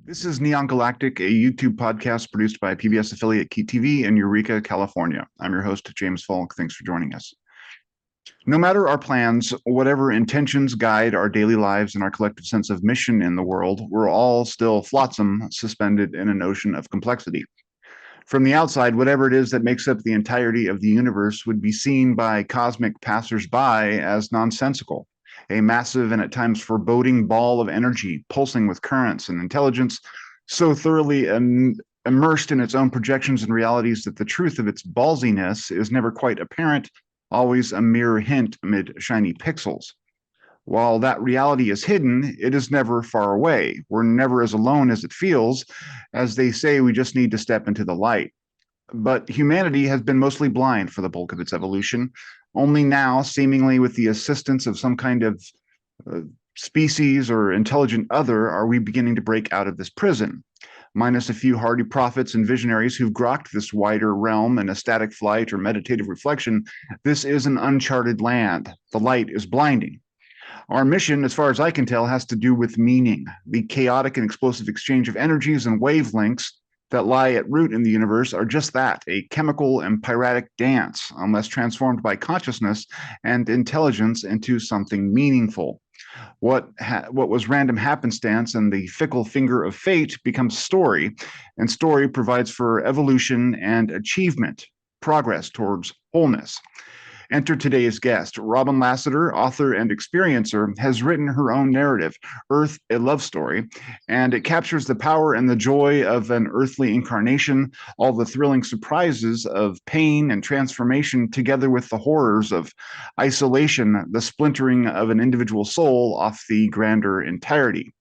This is Neon Galactic, a YouTube podcast produced by PBS affiliate Key TV in Eureka, California. I'm your host, James Falk. Thanks for joining us. No matter our plans, whatever intentions guide our daily lives and our collective sense of mission in the world, we're all still flotsam suspended in an ocean of complexity. From the outside, whatever it is that makes up the entirety of the universe would be seen by cosmic passersby as nonsensical, a massive and at times foreboding ball of energy pulsing with currents and intelligence so thoroughly immersed in its own projections and realities that the truth of its ballsiness is never quite apparent, always a mere hint amid shiny pixels. While that reality is hidden, it is never far away. We're never as alone as it feels. As they say, we just need to step into the light. But humanity has been mostly blind for the bulk of its evolution. Only now, seemingly with the assistance of some kind of uh, species or intelligent other, are we beginning to break out of this prison. Minus a few hardy prophets and visionaries who've grokked this wider realm in ecstatic flight or meditative reflection, this is an uncharted land. The light is blinding. Our mission, as far as I can tell, has to do with meaning, the chaotic and explosive exchange of energies and wavelengths that lie at root in the universe are just that, a chemical and pyratic dance, unless transformed by consciousness and intelligence into something meaningful. What was random happenstance and the fickle finger of fate becomes story, and story provides for evolution and achievement, progress towards wholeness. Enter today's guest. Robin Lassiter, author and experiencer, has written her own narrative, Earth, a Love Story, and it captures the power and the joy of an earthly incarnation, all the thrilling surprises of pain and transformation, together with the horrors of isolation, the splintering of an individual soul off the grander entirety.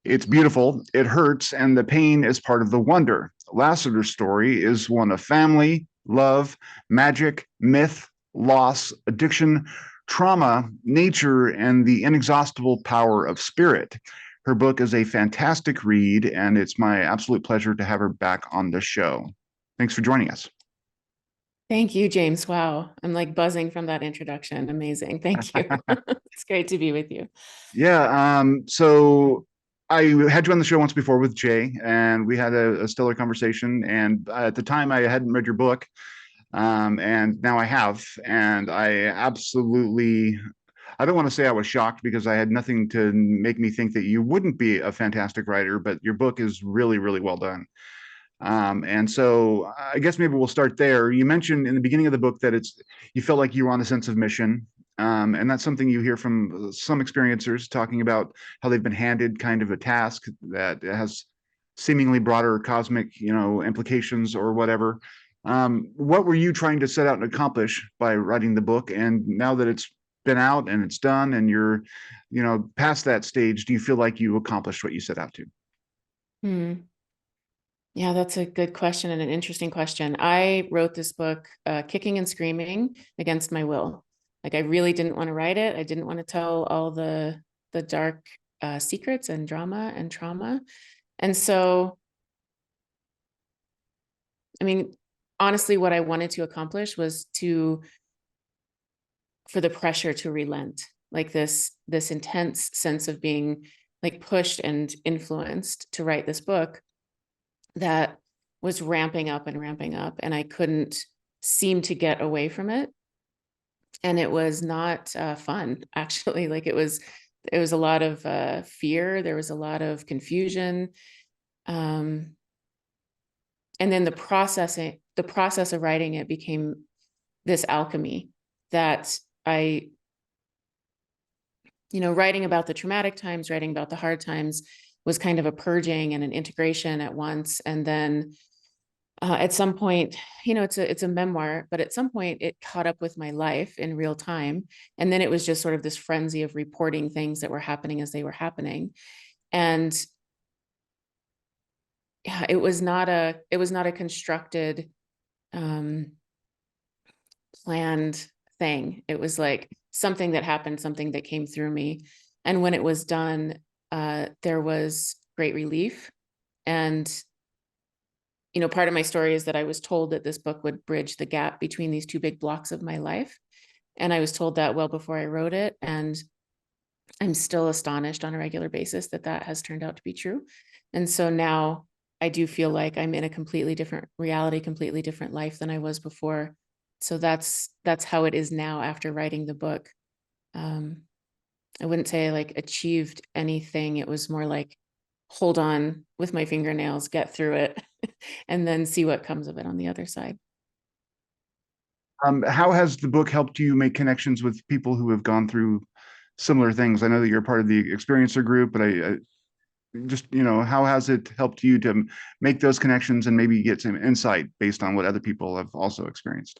It's beautiful, it hurts, and the pain is part of the wonder. Lassiter's story is one of family, love, magic, myth, loss, addiction, trauma, nature, and the inexhaustible power of spirit. Her book is a fantastic read, and it's my absolute pleasure to have her back on the show. Thanks for joining us. Thank you, James. Wow. I'm like buzzing from that introduction. Amazing. Thank you. It's great to be with you. Yeah. So I had you on the show once before with Jay, and we had a stellar conversation. And at the time, I hadn't read your book, and now I have, and I absolutely. I don't want to say I was shocked because I had nothing to make me think that you wouldn't be a fantastic writer, but your book is really, really well done. And so I guess maybe we'll start there. You mentioned in the beginning of the book that you felt like you were on a sense of mission. And that's something you hear from some experiencers talking about how they've been handed kind of a task that has seemingly broader cosmic, implications or whatever. What were you trying to set out and accomplish by writing the book? And now that it's been out and it's done and you're, past that stage, do you feel like you accomplished what you set out to? Hmm. Yeah, that's a good question and an interesting question. I wrote this book kicking and screaming against my will. Like I really didn't want to write it. I didn't want to tell all the dark secrets and drama and trauma. And so, I mean, honestly, what I wanted to accomplish was for the pressure to relent, like this intense sense of being like pushed and influenced to write this book that was ramping up and ramping up, and I couldn't seem to get away from it. And it was not fun, actually. Like it was a lot of fear. There was a lot of confusion. And then the process of writing it became this alchemy that writing about the traumatic times, writing about the hard times was kind of a purging and an integration at once. And then at some point, it's a memoir, but at some point it caught up with my life in real time. And then it was just sort of this frenzy of reporting things that were happening as they were happening. And yeah, it was not a constructed, planned thing. It was like something that happened, something that came through me. And when it was done, there was great relief. And part of my story is that I was told that this book would bridge the gap between these two big blocks of my life. And I was told that well before I wrote it. And I'm still astonished on a regular basis that that has turned out to be true. And so now I do feel like I'm in a completely different reality, completely different life than I was before. So that's how it is now after writing the book. I wouldn't say I like achieved anything. It was more like hold on with my fingernails, get through it, and then see what comes of it on the other side. How has the book helped you make connections with people who have gone through similar things? I know that you're part of the experiencer group, but I just, how has it helped you to make those connections and maybe get some insight based on what other people have also experienced?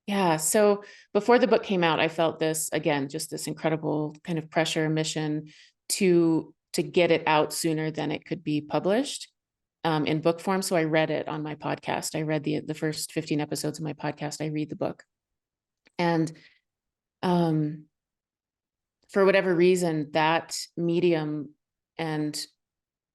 Yeah. So before the book came out, I felt this again, just this incredible kind of pressure mission to get it out sooner than it could be published in book form. So I read it on my podcast. I read the first 15 episodes of my podcast. I read the book. And um, for whatever reason, that medium and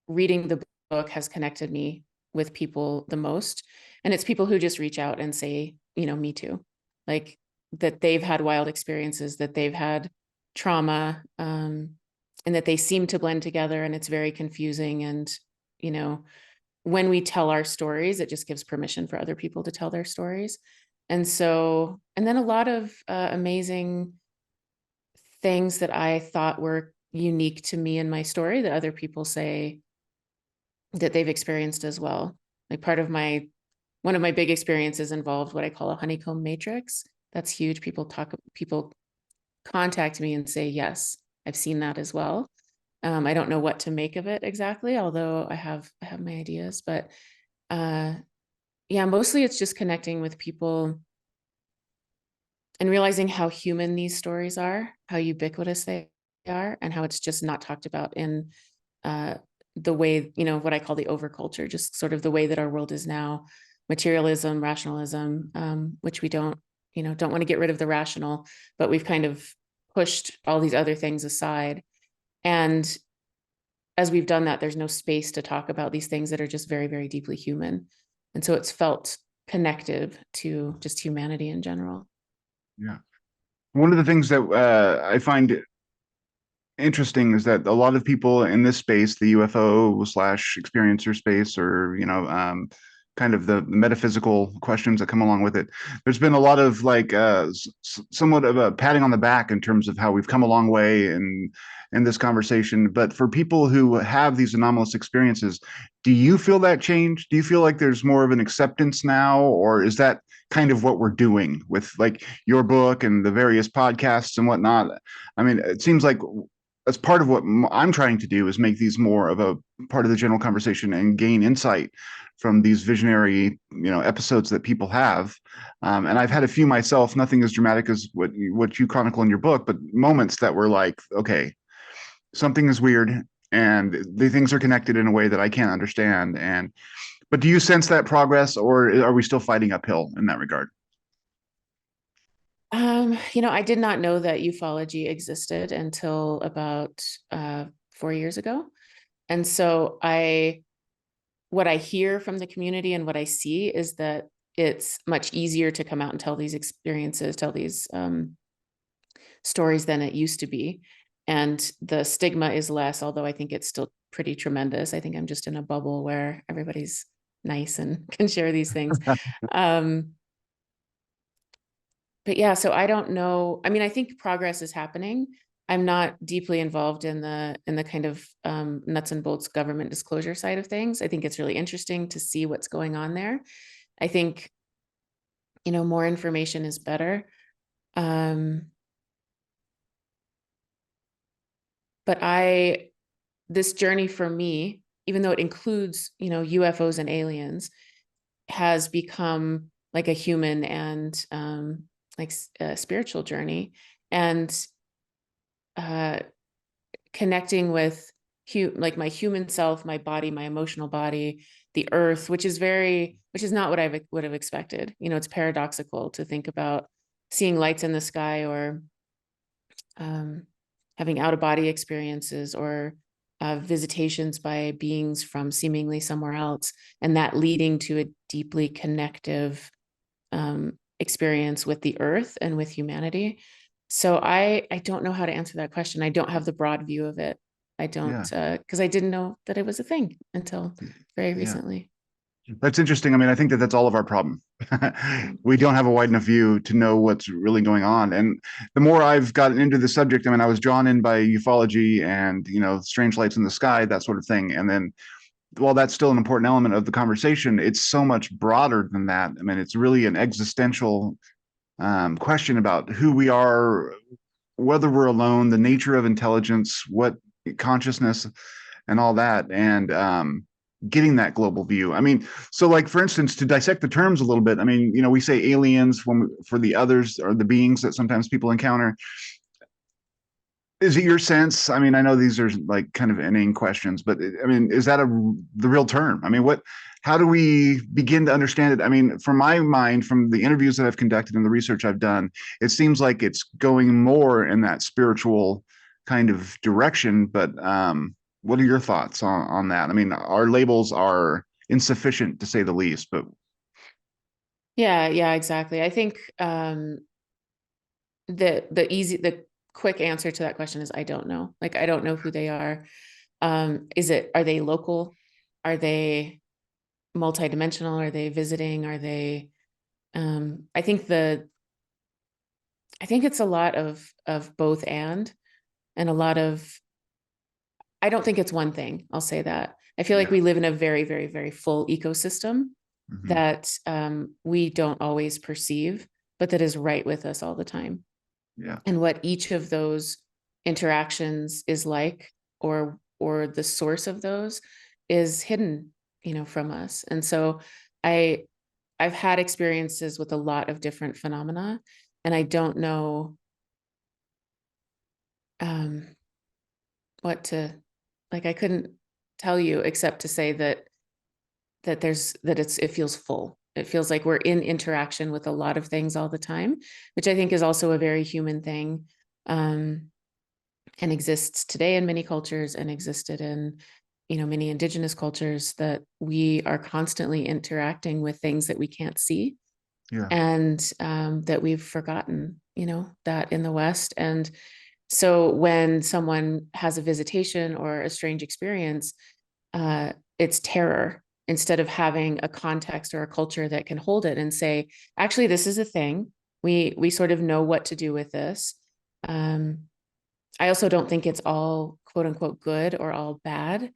reading the book has connected me with people the most. And it's people who just reach out and say, me too. Like that they've had wild experiences, that they've had trauma, and that they seem to blend together, and it's very confusing. And, when we tell our stories, it just gives permission for other people to tell their stories. And so, and then a lot of amazing things that I thought were unique to me and my story that other people say that they've experienced as well. Like one of my big experiences involved what I call a honeycomb matrix. That's huge. People contact me and say, yes, I've seen that as well. I don't know what to make of it exactly, although I have my ideas, but yeah, mostly it's just connecting with people and realizing how human these stories are, how ubiquitous they are, and how it's just not talked about in the way, what I call the overculture, just sort of the way that our world is now, materialism, rationalism, which we don't want to get rid of the rational, but we've kind of pushed all these other things aside. And as we've done that, there's no space to talk about these things that are just very, very deeply human. And so it's felt connective to just humanity in general. Yeah. One of the things that I find interesting is that a lot of people in this space, the UFO slash experiencer space, or kind of the metaphysical questions that come along with it, there's been a lot of like somewhat of a patting on the back in terms of how we've come a long way in this conversation. But for people who have these anomalous experiences, do you feel that change? Do you feel like there's more of an acceptance now, or is that kind of what we're doing with like your book and the various podcasts and whatnot? I mean, it seems like that's part of what I'm trying to do is make these more of a part of the general conversation and gain insight from these visionary, episodes that people have. And I've had a few myself, nothing as dramatic as what you chronicle in your book, but moments that were like, okay, something is weird and the things are connected in a way that I can't understand. But do you sense that progress, or are we still fighting uphill in that regard? I did not know that ufology existed until about 4 years ago. And so what I hear from the community and what I see is that it's much easier to come out and tell these experiences, tell these stories than it used to be. And the stigma is less, although I think it's still pretty tremendous. I think I'm just in a bubble where everybody's nice and can share these things. But yeah, so I don't know. I mean, I think progress is happening. I'm not deeply involved in the kind of nuts and bolts government disclosure side of things. I think it's really interesting to see what's going on there. I think, more information is better. But this journey for me, even though it includes, UFOs and aliens, has become like a human and like a spiritual journey. And connecting with like my human self, my body, my emotional body, the earth, which is not what I would have expected. It's paradoxical to think about seeing lights in the sky, or having out of body experiences, or visitations by beings from seemingly somewhere else, and that leading to a deeply connective experience with the earth and with humanity. So I don't know how to answer that question. I don't have the broad view of it. I don't, Yeah, because I didn't know that it was a thing until very yeah. recently. That's interesting. I mean, I think that that's all of our problem. Mm. We don't have a wide enough view to know what's really going on. And the more I've gotten into the subject, I mean, I was drawn in by ufology and, strange lights in the sky, that sort of thing. And then while that's still an important element of the conversation, it's so much broader than that. I mean, it's really an existential question about who we are, whether we're alone, the nature of intelligence, what consciousness, and all that, and getting that global view. I mean, so like for instance, to dissect the terms a little bit, I mean, we say aliens for the others or the beings that sometimes people encounter. Is it your sense? I mean, I know these are like kind of inane questions, but I mean, is that the real term? I mean, how do we begin to understand it? I mean, from my mind, from the interviews that I've conducted and the research I've done, it seems like it's going more in that spiritual kind of direction. But what are your thoughts on that? I mean, our labels are insufficient to say the least, but Yeah, exactly. I think the quick answer to that question is I don't know. Like I don't know who they are. Are they local? Are they multidimensional? Are they visiting? Are they I think it's a lot of both and a lot of I don't think it's one thing. I'll say that. I feel like yeah. we live in a very, very, very full ecosystem Hmm. that we don't always perceive, but that is right with us all the time. Yeah. And what each of those interactions is like, or the source of those, is hidden, from us. And so I I've had experiences with a lot of different phenomena, and I don't know um, what to like. I couldn't tell you except to say that it feels full. It feels like we're in interaction with a lot of things all the time, which I think is also a very human thing, um, and exists today in many cultures and existed in many indigenous cultures, that we are constantly interacting with things that we can't see, Yeah. and that we've forgotten, that in the West. And so when someone has a visitation or a strange experience, it's terror instead of having a context or a culture that can hold it and say, actually, this is a thing. We sort of know what to do with this. Um, I also don't think it's all quote unquote good or all bad.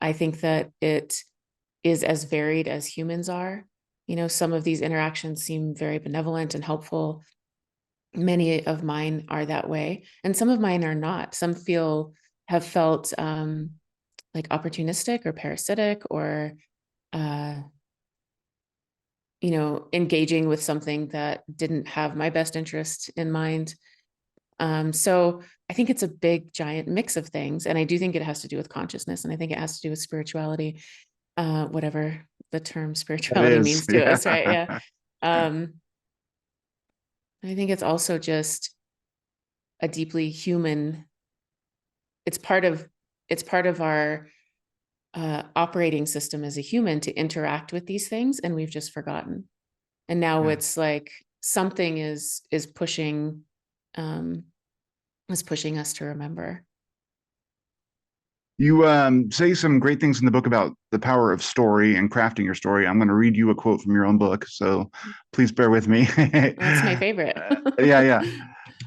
I think that it is as varied as humans are. Some of these interactions seem very benevolent and helpful. Many of mine are that way, and some of mine are not. Some have felt like opportunistic or parasitic, or uh, engaging with something that didn't have my best interest in mind. So I think it's a big, giant mix of things. And I do think it has to do with consciousness. And I think it has to do with spirituality, whatever the term That spirituality is, means to yeah. us, right? Yeah. Um, I think it's also just a deeply human, it's part of our operating system as a human to interact with these things, and we've just forgotten. And now Yeah. it's like something is pushing um us to remember. You say some great things in the book about the power of story and crafting your story. I'm going to read you a quote from your own book, so please bear with me. That's my favorite. Yeah,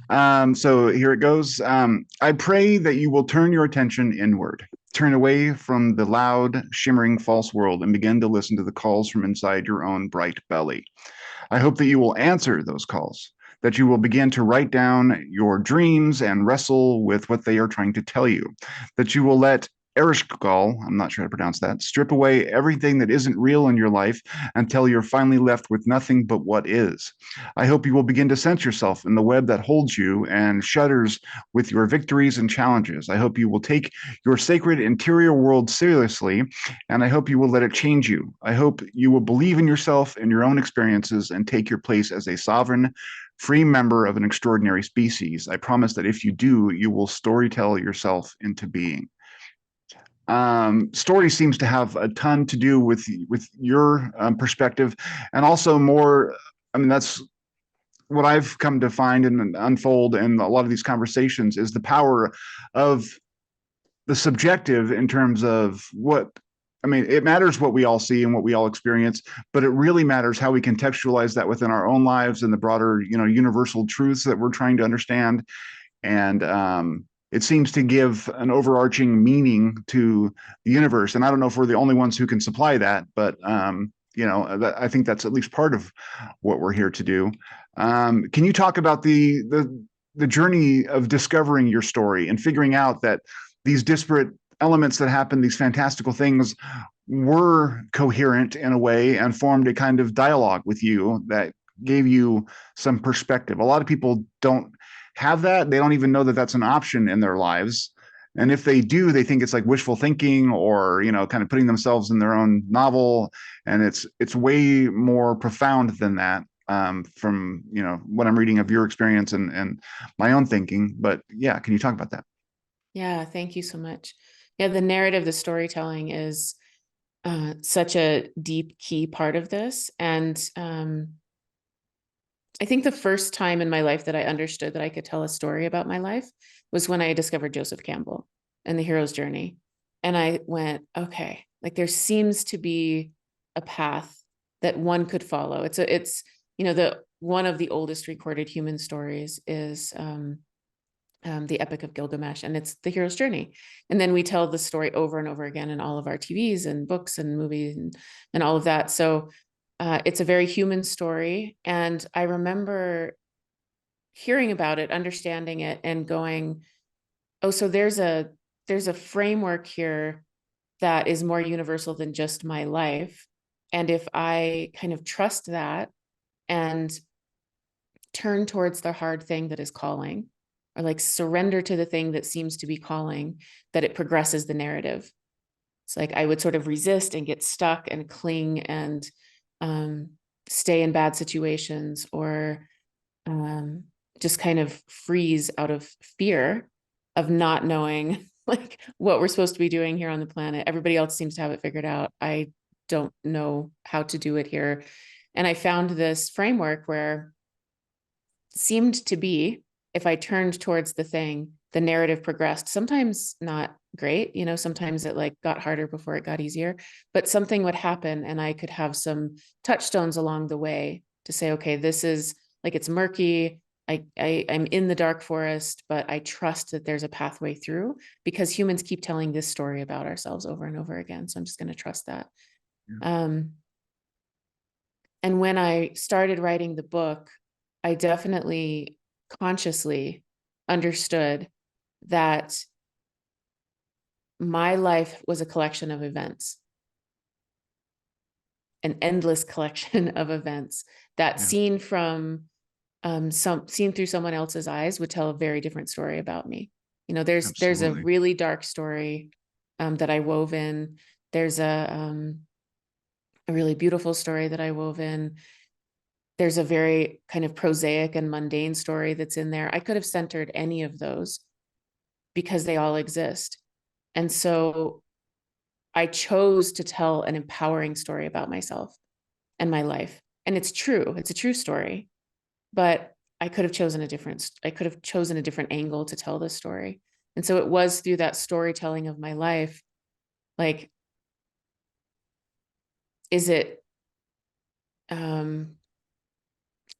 yeah. So here it goes. I pray that you will turn your attention inward, turn away from the loud, shimmering false world, and begin to listen to the calls from inside your own bright belly. I hope that you will answer those calls, that you will begin to write down your dreams and wrestle with what they are trying to tell you, that you will let Erishgal, I'm not sure how to pronounce that, strip away everything that isn't real in your life until you're finally left with nothing but what is. I hope you will begin to sense yourself in the web that holds you and shudders with your victories and challenges. I hope you will take your sacred interior world seriously, and I hope you will let it change you. I hope you will believe in yourself and your own experiences and take your place as a sovereign, free member of an extraordinary species. I promise that if you do, you will storytell yourself into being. Story seems to have a ton to do with your perspective, and also more. I mean, that's what I've come to find and unfold in a lot of these conversations is the power of the subjective in terms of what, I mean, it matters what we all see and what we all experience, but it really matters how we contextualize that within our own lives and the broader, universal truths that we're trying to understand. And it seems to give an overarching meaning to the universe. And I don't know if we're the only ones who can supply that, but I think that's at least part of what we're here to do. Can you talk about the journey of discovering your story and figuring out that these disparate elements that happen, these fantastical things, were coherent in a way and formed a kind of dialogue with you that gave you some perspective? A lot of people don't have that. They don't even know that that's an option in their lives. And if they do, they think it's like wishful thinking or, kind of putting themselves in their own novel. And it's way more profound than that, from, what I'm reading of your experience and my own thinking. But yeah, can you talk about that? Yeah, thank you so much. Yeah, the narrative, the storytelling is such a deep key part of this. And I think the first time in my life that I understood that I could tell a story about my life was when I discovered Joseph Campbell and the hero's journey. And I went, okay, like there seems to be a path that one could follow. It's the one of the oldest recorded human stories is the Epic of Gilgamesh, and it's the hero's journey. And then we tell the story over and over again in all of our TVs and books and movies and all of that. So it's a very human story. And I remember hearing about it, understanding it, and going, oh, so there's a framework here that is more universal than just my life. And if I kind of trust that and turn towards the hard thing that is calling, or like surrender to the thing that seems to be calling, that it progresses the narrative. It's like I would sort of resist and get stuck and cling and stay in bad situations, or just kind of freeze out of fear of not knowing like what we're supposed to be doing here on the planet. Everybody else seems to have it figured out. I don't know how to do it here. And I found this framework where it seemed to be, if I turned towards the thing, the narrative progressed. Sometimes not great, sometimes it like got harder before it got easier, but something would happen and I could have some touchstones along the way to say, okay, this is like, it's murky. I'm in the dark forest, but I trust that there's a pathway through, because humans keep telling this story about ourselves over and over again. So I'm just going to trust that. Yeah. And when I started writing the book, I definitely consciously understood that my life was a collection of events, an endless collection of events that seen from seen through someone else's eyes would tell a very different story about me. There's a really dark story that I wove in. There's a really beautiful story that I wove in. There's a very kind of prosaic and mundane story that's in there. I could have centered any of those because they all exist. And so I chose to tell an empowering story about myself and my life. And it's true. It's a true story. But I could have chosen a different angle to tell this story. And so it was through that storytelling of my life, like, is it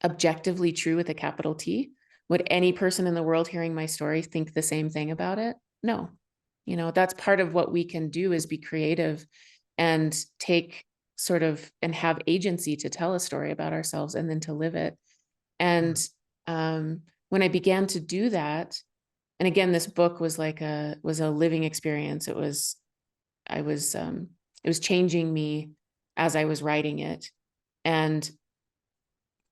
objectively true with a capital T? Would any person in the world hearing my story think the same thing about it? No. That's part of what we can do, is be creative and take and have agency to tell a story about ourselves and then to live it. And when I began to do that, and again, this book was a living experience. It was changing me as I was writing it. And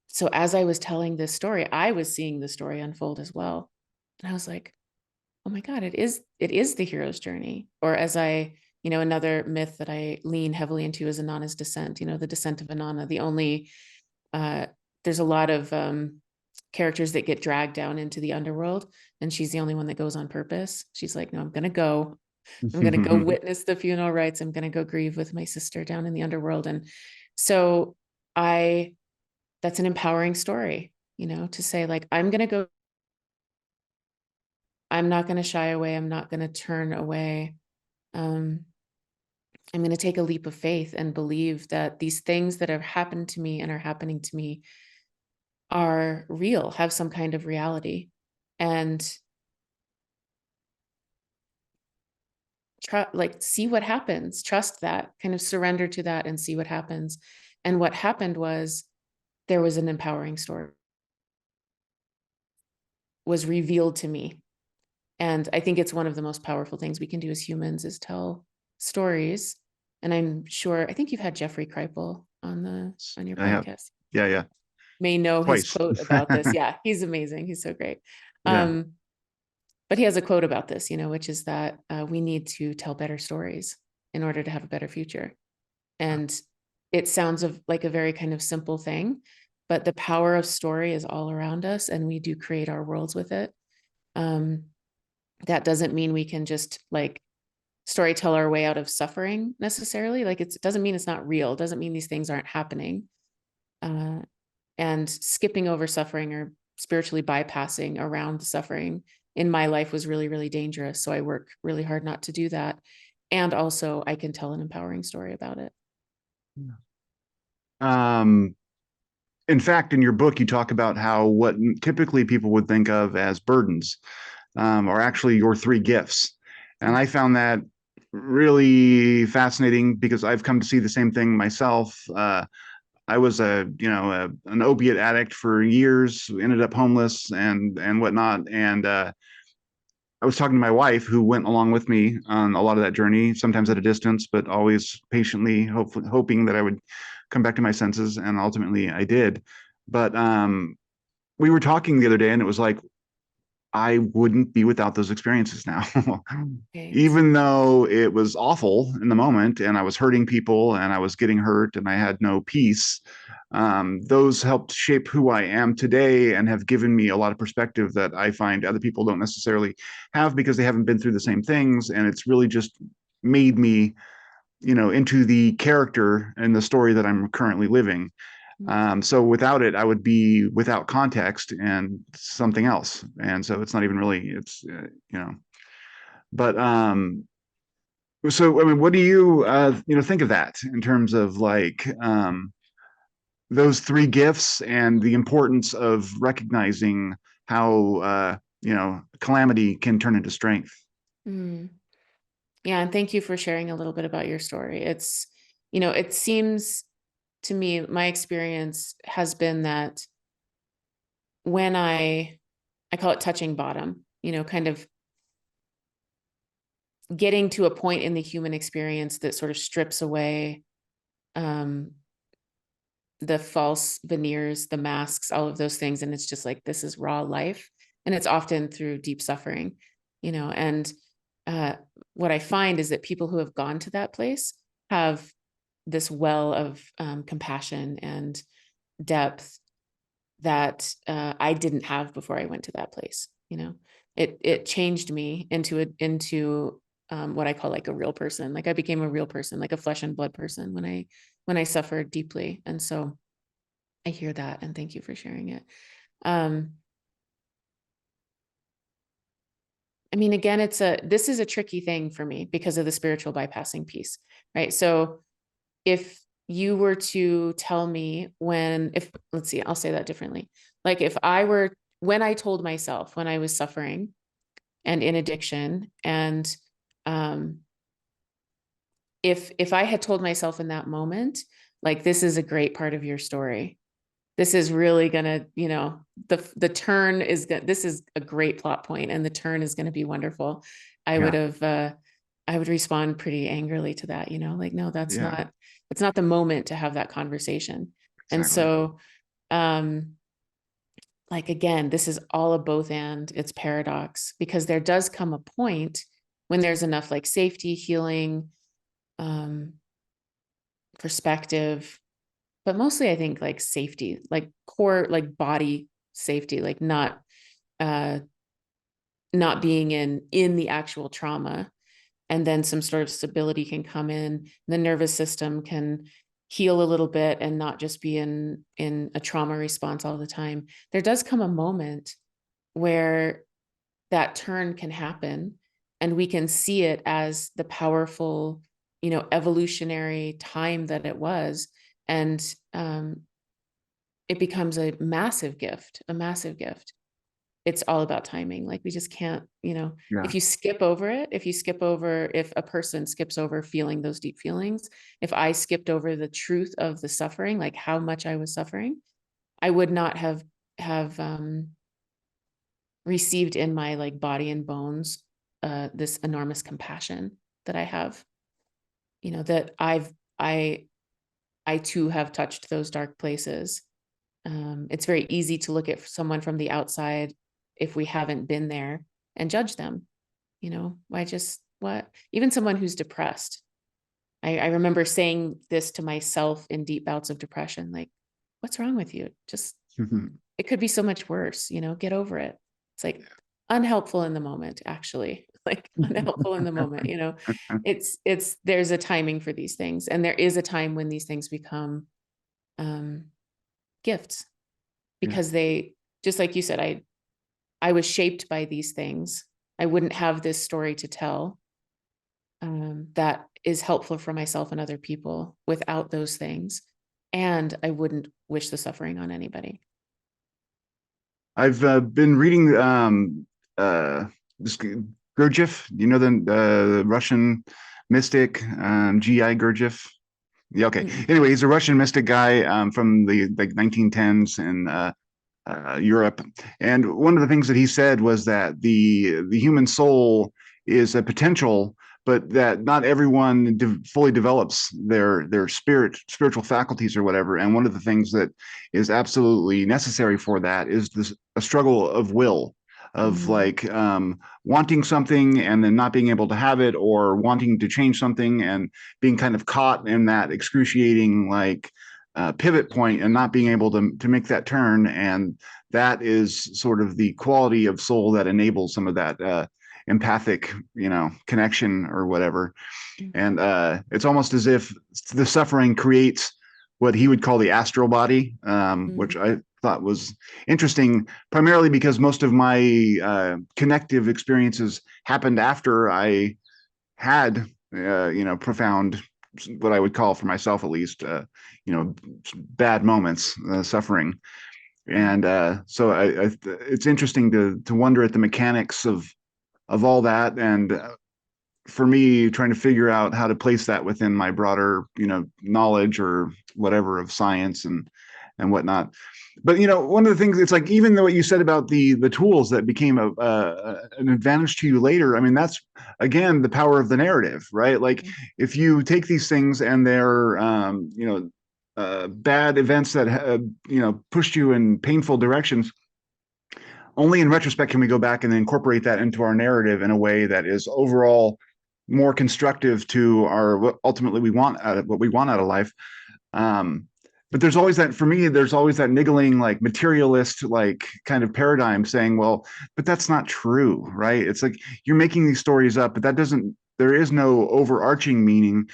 so as I was telling this story, I was seeing the story unfold as well. And I was like, oh my God, it is the hero's journey. Or as another myth that I lean heavily into is Inanna's descent, the descent of Inanna. There's a lot of characters that get dragged down into the underworld, and she's the only one that goes on purpose. She's like, no, I'm going to go witness the funeral rites. I'm going to go grieve with my sister down in the underworld. And so that's an empowering story. to say like, I'm not going to shy away. I'm not going to turn away. I'm going to take a leap of faith and believe that these things that have happened to me and are happening to me are real, have some kind of reality, and see what happens, trust that, kind of surrender to that and see what happens. And what happened was there was an empowering story was revealed to me. And I think it's one of the most powerful things we can do as humans is tell stories. And I'm sure, I think you've had Jeffrey Kripal on your I have. podcast. Yeah. May know his Twice. quote about this. Yeah, he's amazing. He's so great. Yeah. But he has a quote about this, which is that we need to tell better stories in order to have a better future. And it sounds like a very kind of simple thing, but the power of story is all around us, and we do create our worlds with it. That doesn't mean we can just like story tell our way out of suffering necessarily. Like it doesn't mean it's not real. It doesn't mean these things aren't happening. And skipping over suffering or spiritually bypassing around the suffering in my life was really, really dangerous. So I work really hard not to do that. And also I can tell an empowering story about it. In fact, in your book, you talk about how what typically people would think of as burdens are actually your three gifts. And I found that really fascinating because I've come to see the same thing myself. I was an opiate addict for years, ended up homeless and whatnot. And I was talking to my wife, who went along with me on a lot of that journey, sometimes at a distance, but always patiently, hoping that I would come back to my senses. And ultimately, I did. But we were talking the other day, and it was like, I wouldn't be without those experiences now. Even though it was awful in the moment and I was hurting people and I was getting hurt and I had no peace, those helped shape who I am today and have given me a lot of perspective that I find other people don't necessarily have because they haven't been through the same things. And it's really just made me, into the character and the story that I'm currently living. So without it, I would be without context and something else. And so it's not even really, but so, I mean, what do you, think of that in terms of like those three gifts and the importance of recognizing how, calamity can turn into strength? Mm. Yeah. And thank you for sharing a little bit about your story. It seems to me, my experience has been that when I call it touching bottom, kind of getting to a point in the human experience that sort of strips away the false veneers, the masks, all of those things. And it's just like, this is raw life. And it's often through deep suffering, and what I find is that people who have gone to that place have this well of compassion and depth that I didn't have before I went to that place. It changed me into what I call like a real person. Like I became a real person, like a flesh and blood person when I suffered deeply. And so I hear that, and thank you for sharing it. I mean, again, this is a tricky thing for me because of the spiritual bypassing piece, right? So if you were to tell me let's see, I'll say that differently. Like when I told myself when I was suffering and in addiction, and if I had told myself in that moment, like, this is a great part of your story, this is really gonna, the turn is good. This is a great plot point, and the turn is going to be wonderful. I would respond pretty angrily to that, like, no, that's not, it's not the moment to have that conversation. Exactly. And so, like, again, this is all a both and, it's paradox, because there does come a point when there's enough like safety, healing, perspective, but mostly I think like safety, like core, like body safety, like not being in the actual trauma. And then some sort of stability can come in. The nervous system can heal a little bit and not just be in a trauma response all the time, there does come a moment where that turn can happen, and we can see it as the powerful, evolutionary time that it was. And it becomes a massive gift, a massive gift. It's all about timing. Like, we just can't, Yeah. if you skip over it, if a person skips over feeling those deep feelings, if I skipped over the truth of the suffering, like how much I was suffering, I would not have received in my like body and bones this enormous compassion that I have, that I too have touched those dark places. It's very easy to look at someone from the outside if we haven't been there and judge them. What? Even someone who's depressed. I remember saying this to myself in deep bouts of depression, like, what's wrong with you? Just, it could be so much worse, get over it. It's like unhelpful in the moment, actually, like unhelpful in the moment, there's a timing for these things. And there is a time when these things become gifts, because they, just like you said, I was shaped by these things. I wouldn't have this story to tell that is helpful for myself and other people without those things. And I wouldn't wish the suffering on anybody. I've been reading this Gurdjieff, the Russian mystic, G.I. Gurdjieff. Yeah, okay. Anyway, he's a Russian mystic guy from the like 1910s in Europe. And one of the things that he said was that the human soul is a potential, but that not everyone fully develops their spiritual faculties or whatever. And one of the things that is absolutely necessary for that is a struggle of will, of like wanting something and then not being able to have it, or wanting to change something and being kind of caught in that excruciating like pivot point and not being able to make that turn. And that is sort of the quality of soul that enables some of that empathic, connection or whatever. And it's almost as if the suffering creates what he would call the astral body, which I thought was interesting, primarily because most of my connective experiences happened after I had, profound, what I would call for myself at least, bad moments, suffering. And so it's interesting to wonder at the mechanics of all that, and for me, trying to figure out how to place that within my broader, knowledge or whatever of science and whatnot. But one of the things, it's like, even though what you said about the tools that became an advantage to you later, I mean, that's again the power of the narrative, right? Like, if you take these things and they're bad events that pushed you in painful directions, only in retrospect can we go back and incorporate that into our narrative in a way that is overall more constructive to what ultimately we want out of life. But there's always that, for me, there's always that niggling, like materialist, like kind of paradigm saying, well, but that's not true, right? It's like, you're making these stories up, but there is no overarching meaning.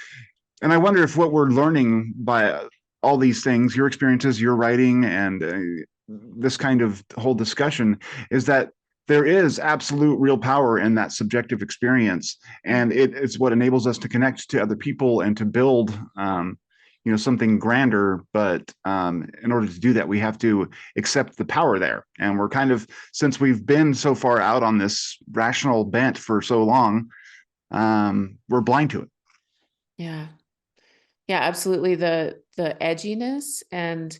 And I wonder if what we're learning by all these things, your experiences, your writing, and this kind of whole discussion, is that there is absolute real power in that subjective experience. And it's what enables us to connect to other people and to build, something grander. But in order to do that, we have to accept the power there. And we're kind of, since we've been so far out on this rational bent for so long, we're blind to it. Yeah. Yeah, absolutely. The edginess and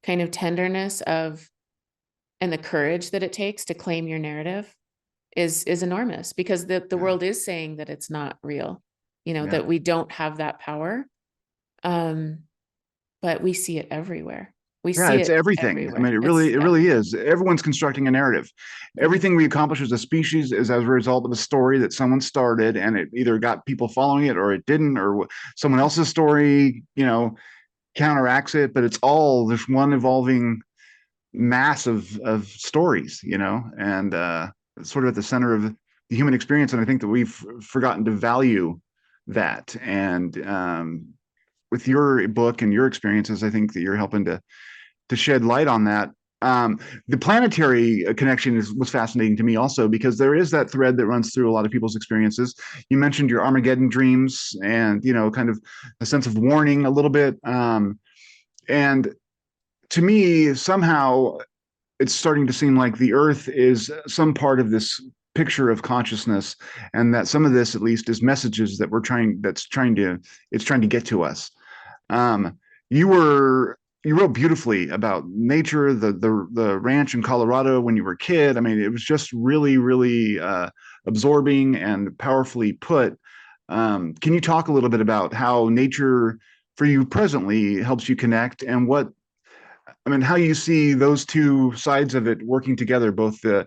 kind of tenderness and the courage that it takes to claim your narrative is enormous, because the world is saying that it's not real, that we don't have that power. But we see it everywhere. It's everything. Everywhere. I mean, it really is. Everyone's constructing a narrative. Everything we accomplish as a species is as a result of a story that someone started, and it either got people following it or it didn't, or someone else's story, counteracts it. But it's all this one evolving mass of stories, and it's sort of at the center of the human experience. And I think that we've forgotten to value that. And with your book and your experiences, I think that you're helping to shed light on that. The planetary connection was fascinating to me also, because there is that thread that runs through a lot of people's experiences. You mentioned your Armageddon dreams, and kind of a sense of warning a little bit. And to me, somehow it's starting to seem like the Earth is some part of this picture of consciousness, and that some of this, at least, is messages that it's trying to get to us. Um, you were you wrote beautifully about nature, the ranch in Colorado when you were a kid. I mean, it was just really, really absorbing and powerfully put. Can you talk a little bit about how nature for you presently helps you connect, and how you see those two sides of it working together, both the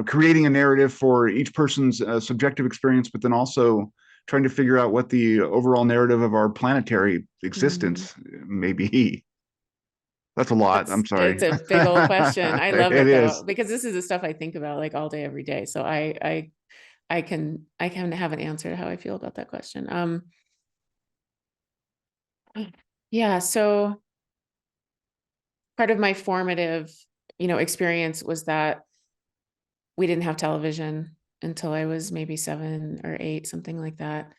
creating a narrative for each person's subjective experience, but then also trying to figure out what the overall narrative of our planetary existence may be. That's a lot. I'm sorry. It's a big old question. I love It it though, is. because this is the stuff I think about like all day, every day. So I can have an answer to how I feel about that question. Yeah, so part of my formative, experience was that we didn't have television until I was maybe 7 or 8, something like that.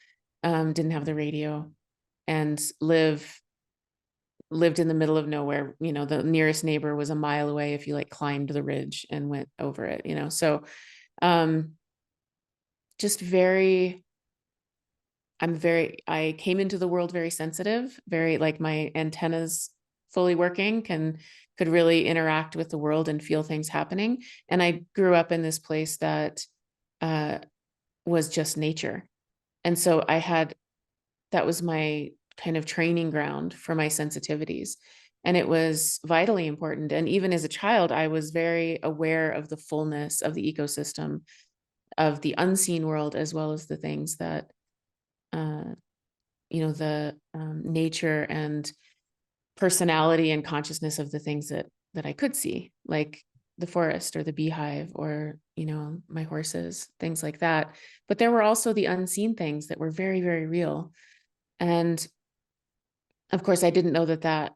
Didn't have the radio, and lived in the middle of nowhere. The nearest neighbor was a mile away if you like climbed the ridge and went over it, so um just I came into the world very sensitive, very like my antennas fully working, could really interact with the world and feel things happening. And I grew up in this place that uh was just nature. And so that was my kind of training ground for my sensitivities. And it was vitally important. And even as a child, I was very aware of the fullness of the ecosystem, of the unseen world, as well as the things that, uh, the nature and personality and consciousness of the things that I could see, like the forest or the beehive or, my horses, things like that. But there were also the unseen things that were very, very real. And of course, I didn't know that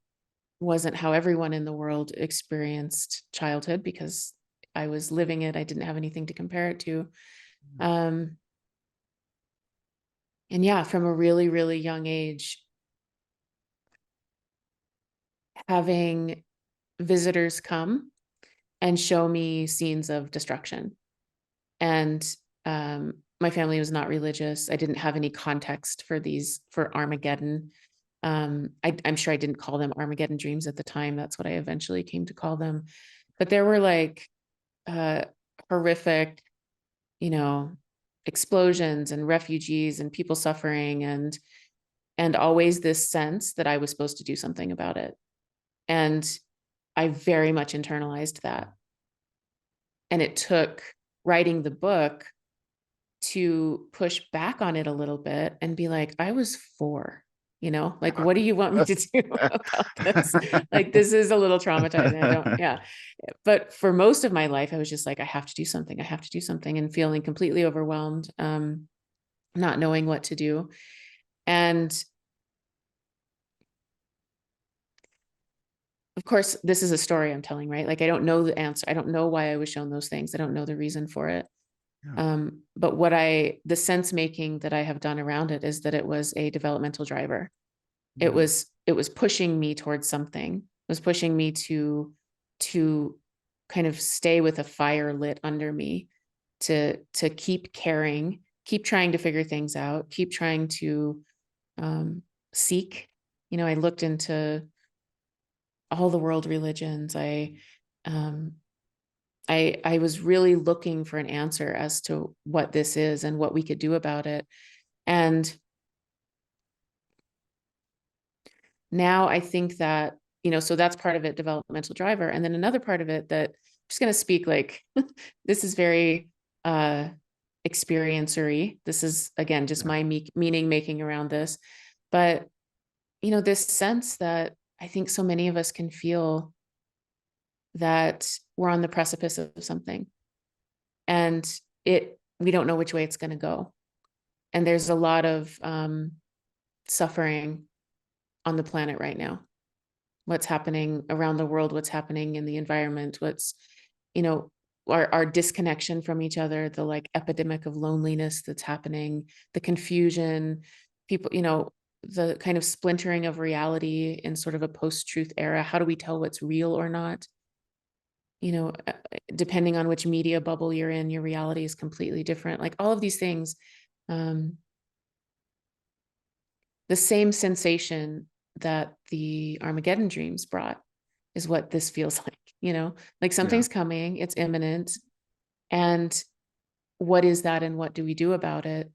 wasn't how everyone in the world experienced childhood, because I was living it. I didn't have anything to compare it to. Um, and yeah, from a really, really young age, having visitors come and show me scenes of destruction. And my family was not religious. I didn't have any context for Armageddon. I'm sure I didn't call them Armageddon dreams at the time. That's what I eventually came to call them. But there were like horrific, you know, explosions and refugees and people suffering, and always this sense that I was supposed to do something about it. And I very much internalized that. And it took writing the book to push back on it a little bit and be like, I was 4, like, what do you want me to do about this? Like, this is a little traumatizing. Yeah. But for most of my life, I was just like, I have to do something. I have to do something, and feeling completely overwhelmed, not knowing what to do. And of course, this is a story I'm telling, right? Like, I don't know the answer. I don't know why I was shown those things. I don't know the reason for it. But the sense making that I have done around it is that it was a developmental driver. It was pushing me towards something. It was pushing me to kind of stay with a fire lit under me, to keep caring, keep trying to figure things out, keep trying to seek. I looked into all the world religions. I was really looking for an answer as to what this is and what we could do about it. And now I think that, so that's part of it, developmental driver. And then another part of it that I'm just going to speak like, this is very experiencery. This is, again, just my meaning making around this. But, this sense that I think so many of us can feel, that we're on the precipice of something, and we don't know which way it's going to go. And there's a lot of suffering on the planet right now, what's happening around the world, what's happening in the environment, what's, you know, our disconnection from each other, the like epidemic of loneliness that's happening, the confusion, people, you know, the kind of splintering of reality in sort of a post-truth era. How do we tell what's real or not? You know, depending on which media bubble you're in, your reality is completely different. Like all of these things, the same sensation that the Armageddon dreams brought is what this feels like, you know, like something's coming, it's imminent. And what is that and what do we do about it?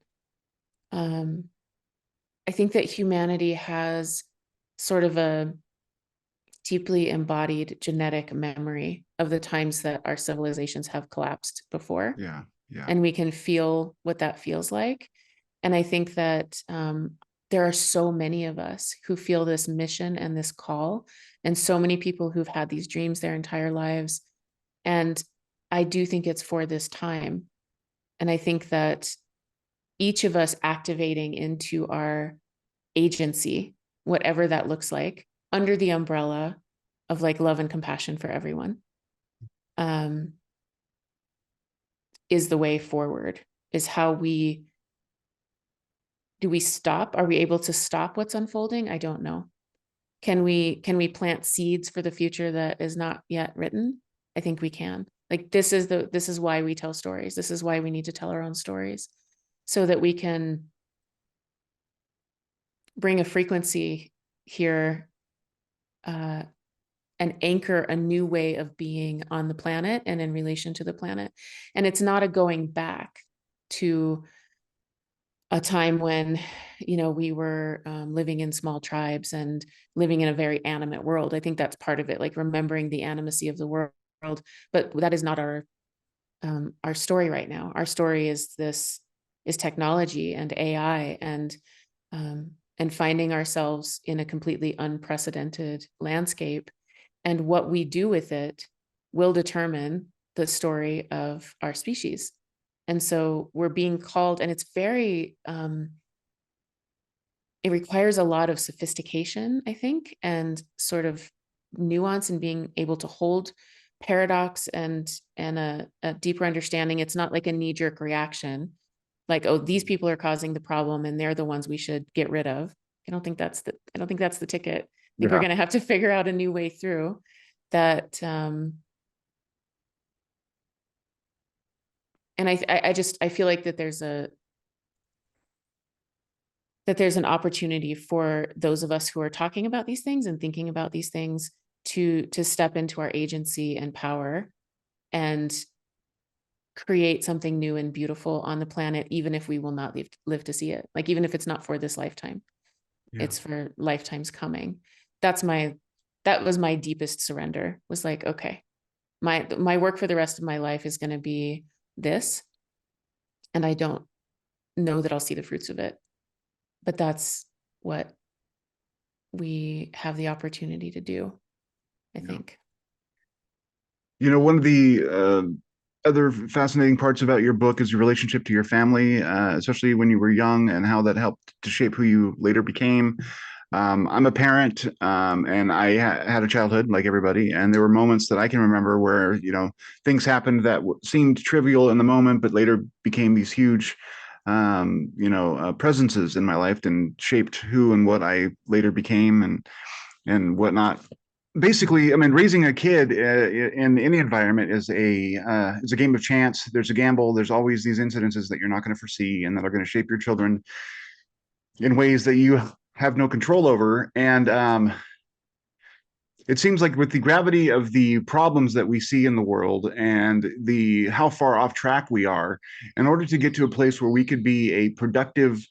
I think that humanity has sort of a deeply embodied genetic memory of the times that our civilizations have collapsed before. Yeah. Yeah. And we can feel what that feels like. And I think that there are so many of us who feel this mission and this call, and so many people who've had these dreams their entire lives. And I do think it's for this time. And I think that each of us activating into our agency, whatever that looks like, under the umbrella of like love and compassion for everyone, is the way forward, is how we, do we stop? Are we able to stop what's unfolding? I don't know. Can we plant seeds for the future that is not yet written? I think we can. Like this is why we tell stories. This is why we need to tell our own stories, so that we can bring a frequency here, and anchor a new way of being on the planet and in relation to the planet. And it's not a going back to a time when, you know, we were living in small tribes and living in a very animate world. I think that's part of it, like remembering the animacy of the world. But that is not our story right now. Our story is technology and AI and finding ourselves in a completely unprecedented landscape. And what we do with it will determine the story of our species. And so we're being called, and it's very, it requires a lot of sophistication, I think, and sort of nuance and being able to hold paradox and a deeper understanding. It's not like a knee-jerk reaction, like, oh, these people are causing the problem and they're the ones we should get rid of. I don't think that's the ticket. I think we're going to have to figure out a new way through that. And I feel like that there's an opportunity for those of us who are talking about these things and thinking about these things to step into our agency and power and create something new and beautiful on the planet, even if we will not live to see it. Like, even if it's not for this lifetime, it's for lifetimes coming. That was my deepest surrender, was like, okay, my work for the rest of my life is going to be this. And I don't know that I'll see the fruits of it, but that's what we have the opportunity to do, I think. You know, one of the other fascinating parts about your book is your relationship to your family, especially when you were young, and how that helped to shape who you later became. I'm a parent, and I had a childhood like everybody, and there were moments that I can remember where, you know, things happened that seemed trivial in the moment, but later became these huge, presences in my life and shaped who and what I later became and whatnot. Basically, I mean, raising a kid in any environment is a game of chance. There's a gamble. There's always these incidences that you're not going to foresee and that are going to shape your children in ways that you have no control over. And it seems like with the gravity of the problems that we see in the world and the how far off track we are, in order to get to a place where we could be a productive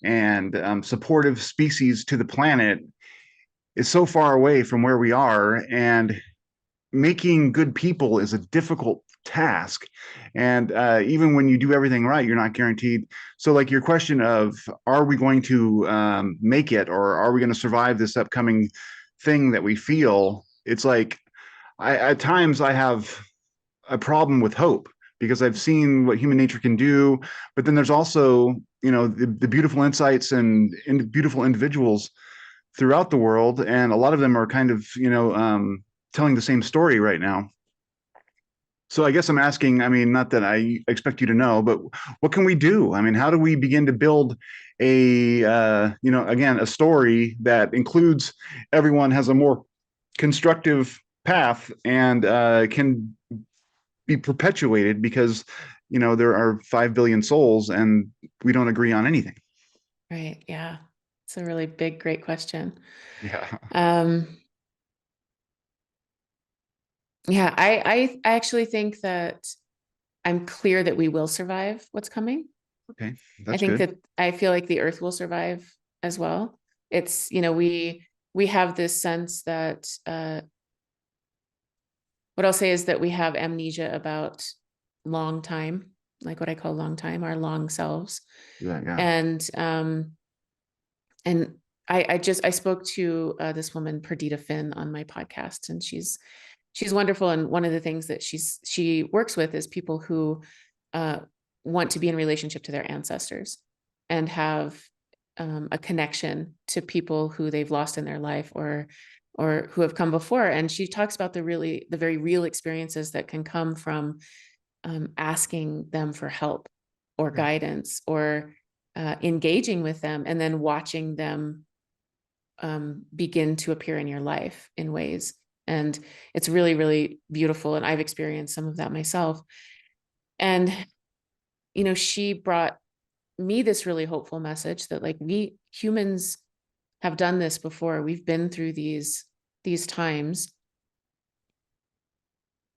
and supportive species to the planet, is so far away from where we are, and making good people is a difficult task. And even when you do everything right, you're not guaranteed. So like your question of, are we going to make it, or are we going to survive this upcoming thing that we feel? It's like, at times I have a problem with hope, because I've seen what human nature can do, but then there's also, you know, the beautiful insights and beautiful individuals throughout the world, and a lot of them are kind of, telling the same story right now. So I guess I'm asking, I mean, not that I expect you to know, but what can we do? I mean, how do we begin to build again, a story that includes everyone, has a more constructive path, and can be perpetuated, because, there are 5 billion souls and we don't agree on anything. Right. Yeah. It's a really big, great question. Yeah. Yeah, I actually think that I'm clear that we will survive what's coming. Okay. I That's think good. that I feel like the earth will survive as well. It's, we have this sense that what I'll say is that we have amnesia about long time, like what I call long time, our long selves. Yeah. Yeah. And and I spoke to this woman, Perdita Finn, on my podcast, and she's wonderful. And one of the things that she works with is people who uh, want to be in relationship to their ancestors and have a connection to people who they've lost in their life, or who have come before. And she talks about the very real experiences that can come from asking them for help or Yeah. guidance, or engaging with them, and then watching them begin to appear in your life in ways. And it's really, really beautiful. And I've experienced some of that myself. And, she brought me this really hopeful message that, like, we humans have done this before. We've been through these times,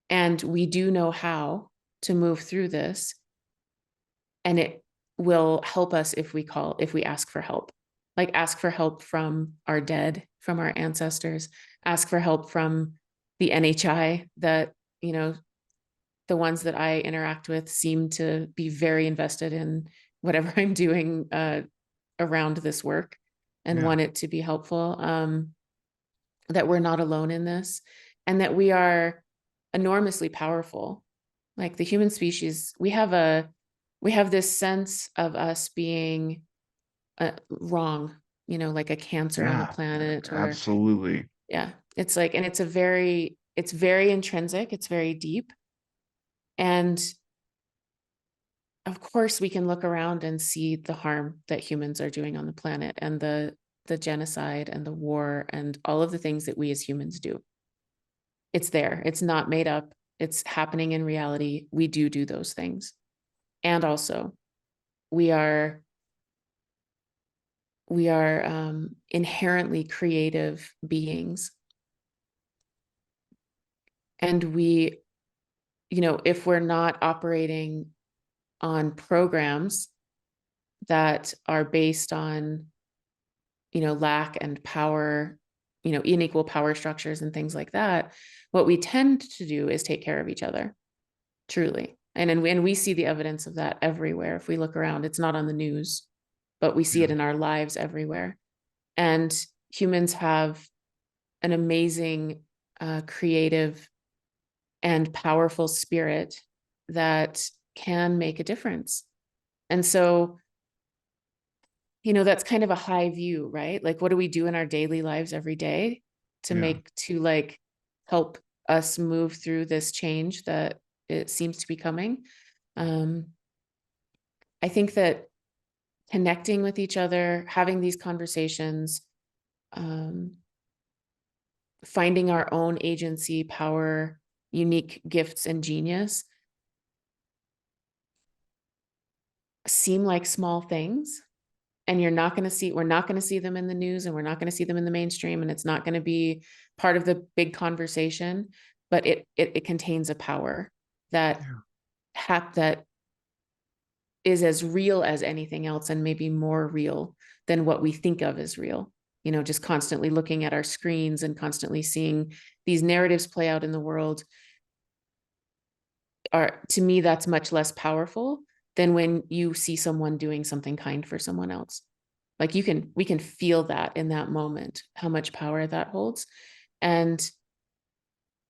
and we do know how to move through this. And it will help us if we ask for help. Like, ask for help from our dead, from our ancestors, ask for help from the NHI, that, the ones that I interact with seem to be very invested in whatever I'm doing around this work, and Yeah. want it to be helpful. That we're not alone in this, and that we are enormously powerful. Like, the human species, we have this sense of us being wrong, like a cancer on the Yeah. planet, or Absolutely. yeah, it's like, and it's very intrinsic, it's very deep. And of course we can look around and see the harm that humans are doing on the planet, and the genocide and the war and all of the things that we as humans do. It's there, it's not made up, it's happening in reality. We do those things. And also, we are inherently creative beings. And we, if we're not operating on programs that are based on, lack and power, unequal power structures and things like that, what we tend to do is take care of each other, truly. And we see the evidence of that everywhere. If we look around, it's not on the news, but we see Yeah. it in our lives everywhere. And humans have an amazing, creative and powerful spirit that can make a difference. And so, that's kind of a high view, right? Like, what do we do in our daily lives every day Yeah. to like help us move through this change that it seems to be coming? Um, I think that connecting with each other, having these conversations, um, finding our own agency, power, unique gifts, and genius seem like small things. And we're not going to see them in the news, and we're not going to see them in the mainstream, and it's not going to be part of the big conversation, but it contains a power that that is as real as anything else, and maybe more real than what we think of as real. Just constantly looking at our screens and constantly seeing these narratives play out in the world, to me, that's much less powerful than when you see someone doing something kind for someone else. Like, we can feel that in that moment, how much power that holds. And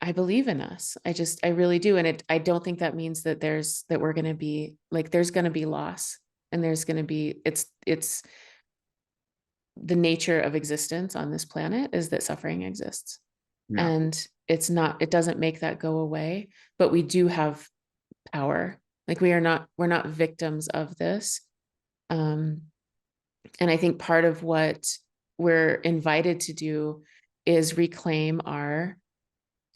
I believe in us. I really do. And I don't think that means that we're going to be like, there's going to be loss, and there's going to be, the nature of existence on this planet is that suffering exists. Yeah. And it doesn't make that go away, but we do have power. Like we're not victims of this. And I think part of what we're invited to do is reclaim our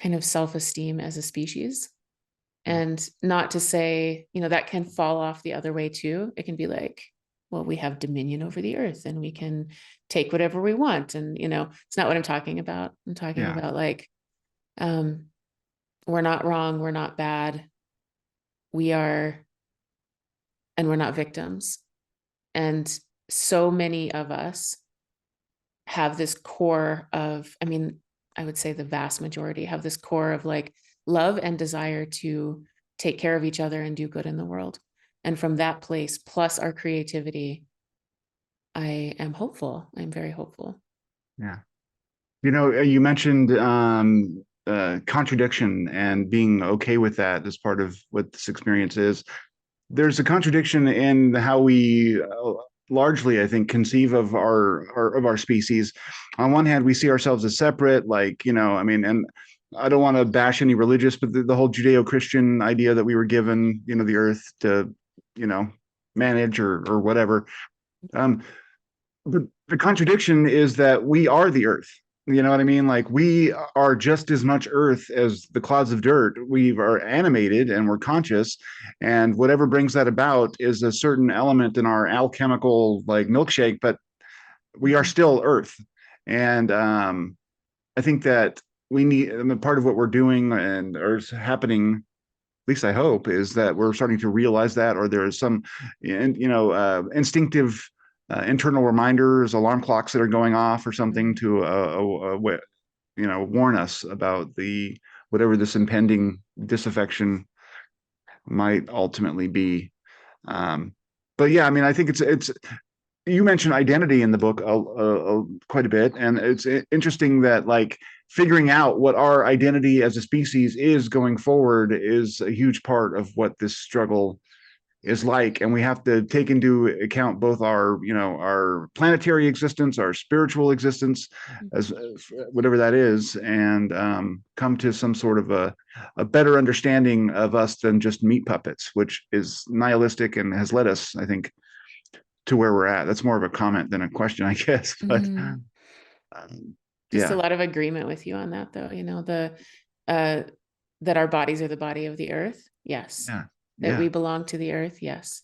kind of self-esteem as a species. And not to say, that can fall off the other way too. It can be like, well, we have dominion over the earth and we can take whatever we want. And, it's not what I'm talking about. I'm talking about like, we're not wrong. We're not bad. And we're not victims. And so many of us have this core of, I would say the vast majority have this core of like love and desire to take care of each other and do good in the world. And from that place, plus our creativity, I am hopeful. I'm very hopeful. Yeah. You mentioned contradiction and being okay with that as part of what this experience is. There's a contradiction in how we largely, I think, conceive of our species. On one hand, we see ourselves as separate, like, and I don't want to bash any religious, but the whole Judeo-Christian idea that we were given, the earth to, manage or whatever. But the contradiction is that we are the earth. You know what I mean? Like we are just as much earth as the clouds of dirt. We are animated and we're conscious. And whatever brings that about is a certain element in our alchemical like milkshake, but we are still earth. And I think that we need part of what we're doing and or is happening, at least I hope, is that we're starting to realize that, or there is some, instinctive internal reminders, alarm clocks that are going off or something to, warn us about whatever this impending disaffection might ultimately be. But yeah, I think it's. You mentioned identity in the book quite a bit, and it's interesting that like figuring out what our identity as a species is going forward is a huge part of what this struggle is like, and we have to take into account both our planetary existence, our spiritual existence, as whatever that is, and come to some sort of a better understanding of us than just meat puppets, which is nihilistic and has led us, I think, to where we're at. That's more of a comment than a question, I guess. But just a lot of agreement with you on that, though. That our bodies are the body of the earth. Yes. Yeah. That we belong to the earth. Yes.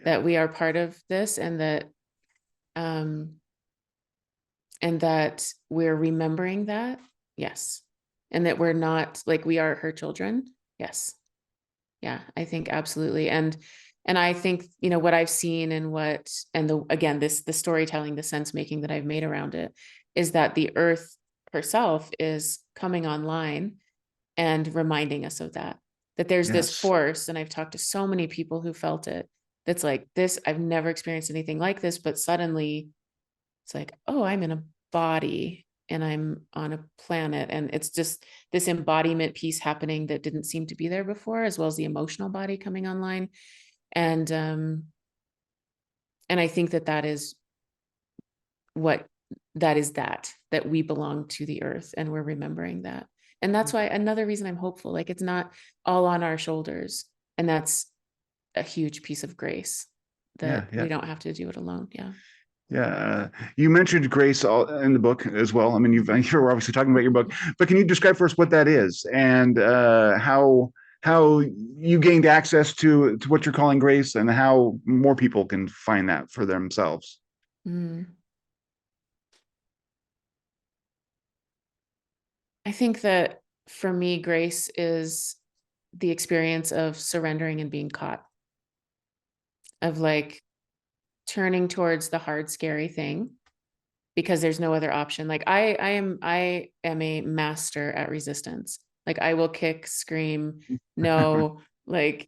That we are part of this, and that we're remembering that. Yes. And that we're not like we are her children. Yes. Yeah, I think absolutely. And I think, what I've seen and the storytelling, the sense making that I've made around it is that the earth herself is coming online and reminding us of that there's this force. And I've talked to so many people who felt it. That's like this. I've never experienced anything like this, but suddenly it's like, oh, I'm in a body and I'm on a planet. And it's just this embodiment piece happening that didn't seem to be there before, as well as the emotional body coming online. And I think that is that we belong to the earth and we're remembering that. And that's why another reason I'm hopeful, like it's not all on our shoulders. And that's a huge piece of grace that we don't have to do it alone. Yeah. Yeah. You mentioned grace in the book as well. You're obviously talking about your book, but can you describe for us what that is and how you gained access to what you're calling grace and how more people can find that for themselves? I think that for me, grace is the experience of surrendering and being caught, of like turning towards the hard, scary thing because there's no other option. Like I am a master at resistance. Like I will kick, scream, no, like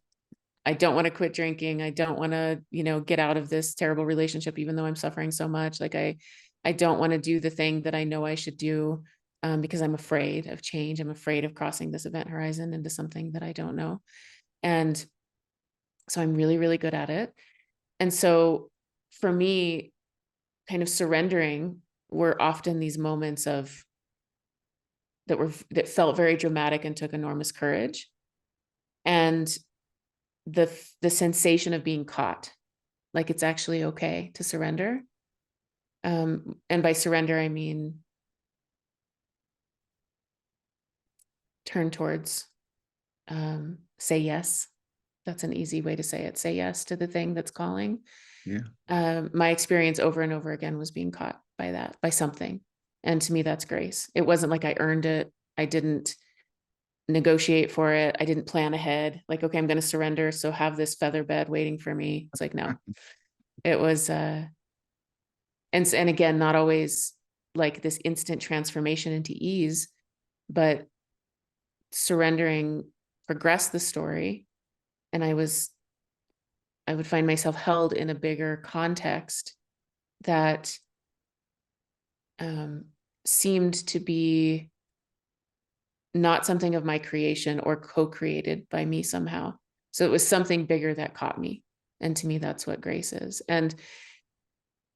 I don't want to quit drinking. I don't want to, get out of this terrible relationship, even though I'm suffering so much. Like I don't want to do the thing that I know I should do because I'm afraid of change. I'm afraid of crossing this event horizon into something that I don't know. And so I'm really, really good at it. And so for me, kind of surrendering were often these moments that felt very dramatic and took enormous courage. And the sensation of being caught, like it's actually okay to surrender. And by surrender, I mean turn towards, say yes. That's an easy way to say it. Say yes to the thing that's calling. Yeah. My experience over and over again was being caught by that, by something. And to me, that's grace. It wasn't like I earned it. I didn't negotiate for it. I didn't plan ahead. Like, okay, I'm going to surrender. So have this feather bed waiting for me. It's like, no, it was, and again, not always like this instant transformation into ease, but surrendering progressed the story. And I would find myself held in a bigger context that seemed to be not something of my creation or co-created by me somehow. So it was something bigger that caught me. And to me, that's what grace is. And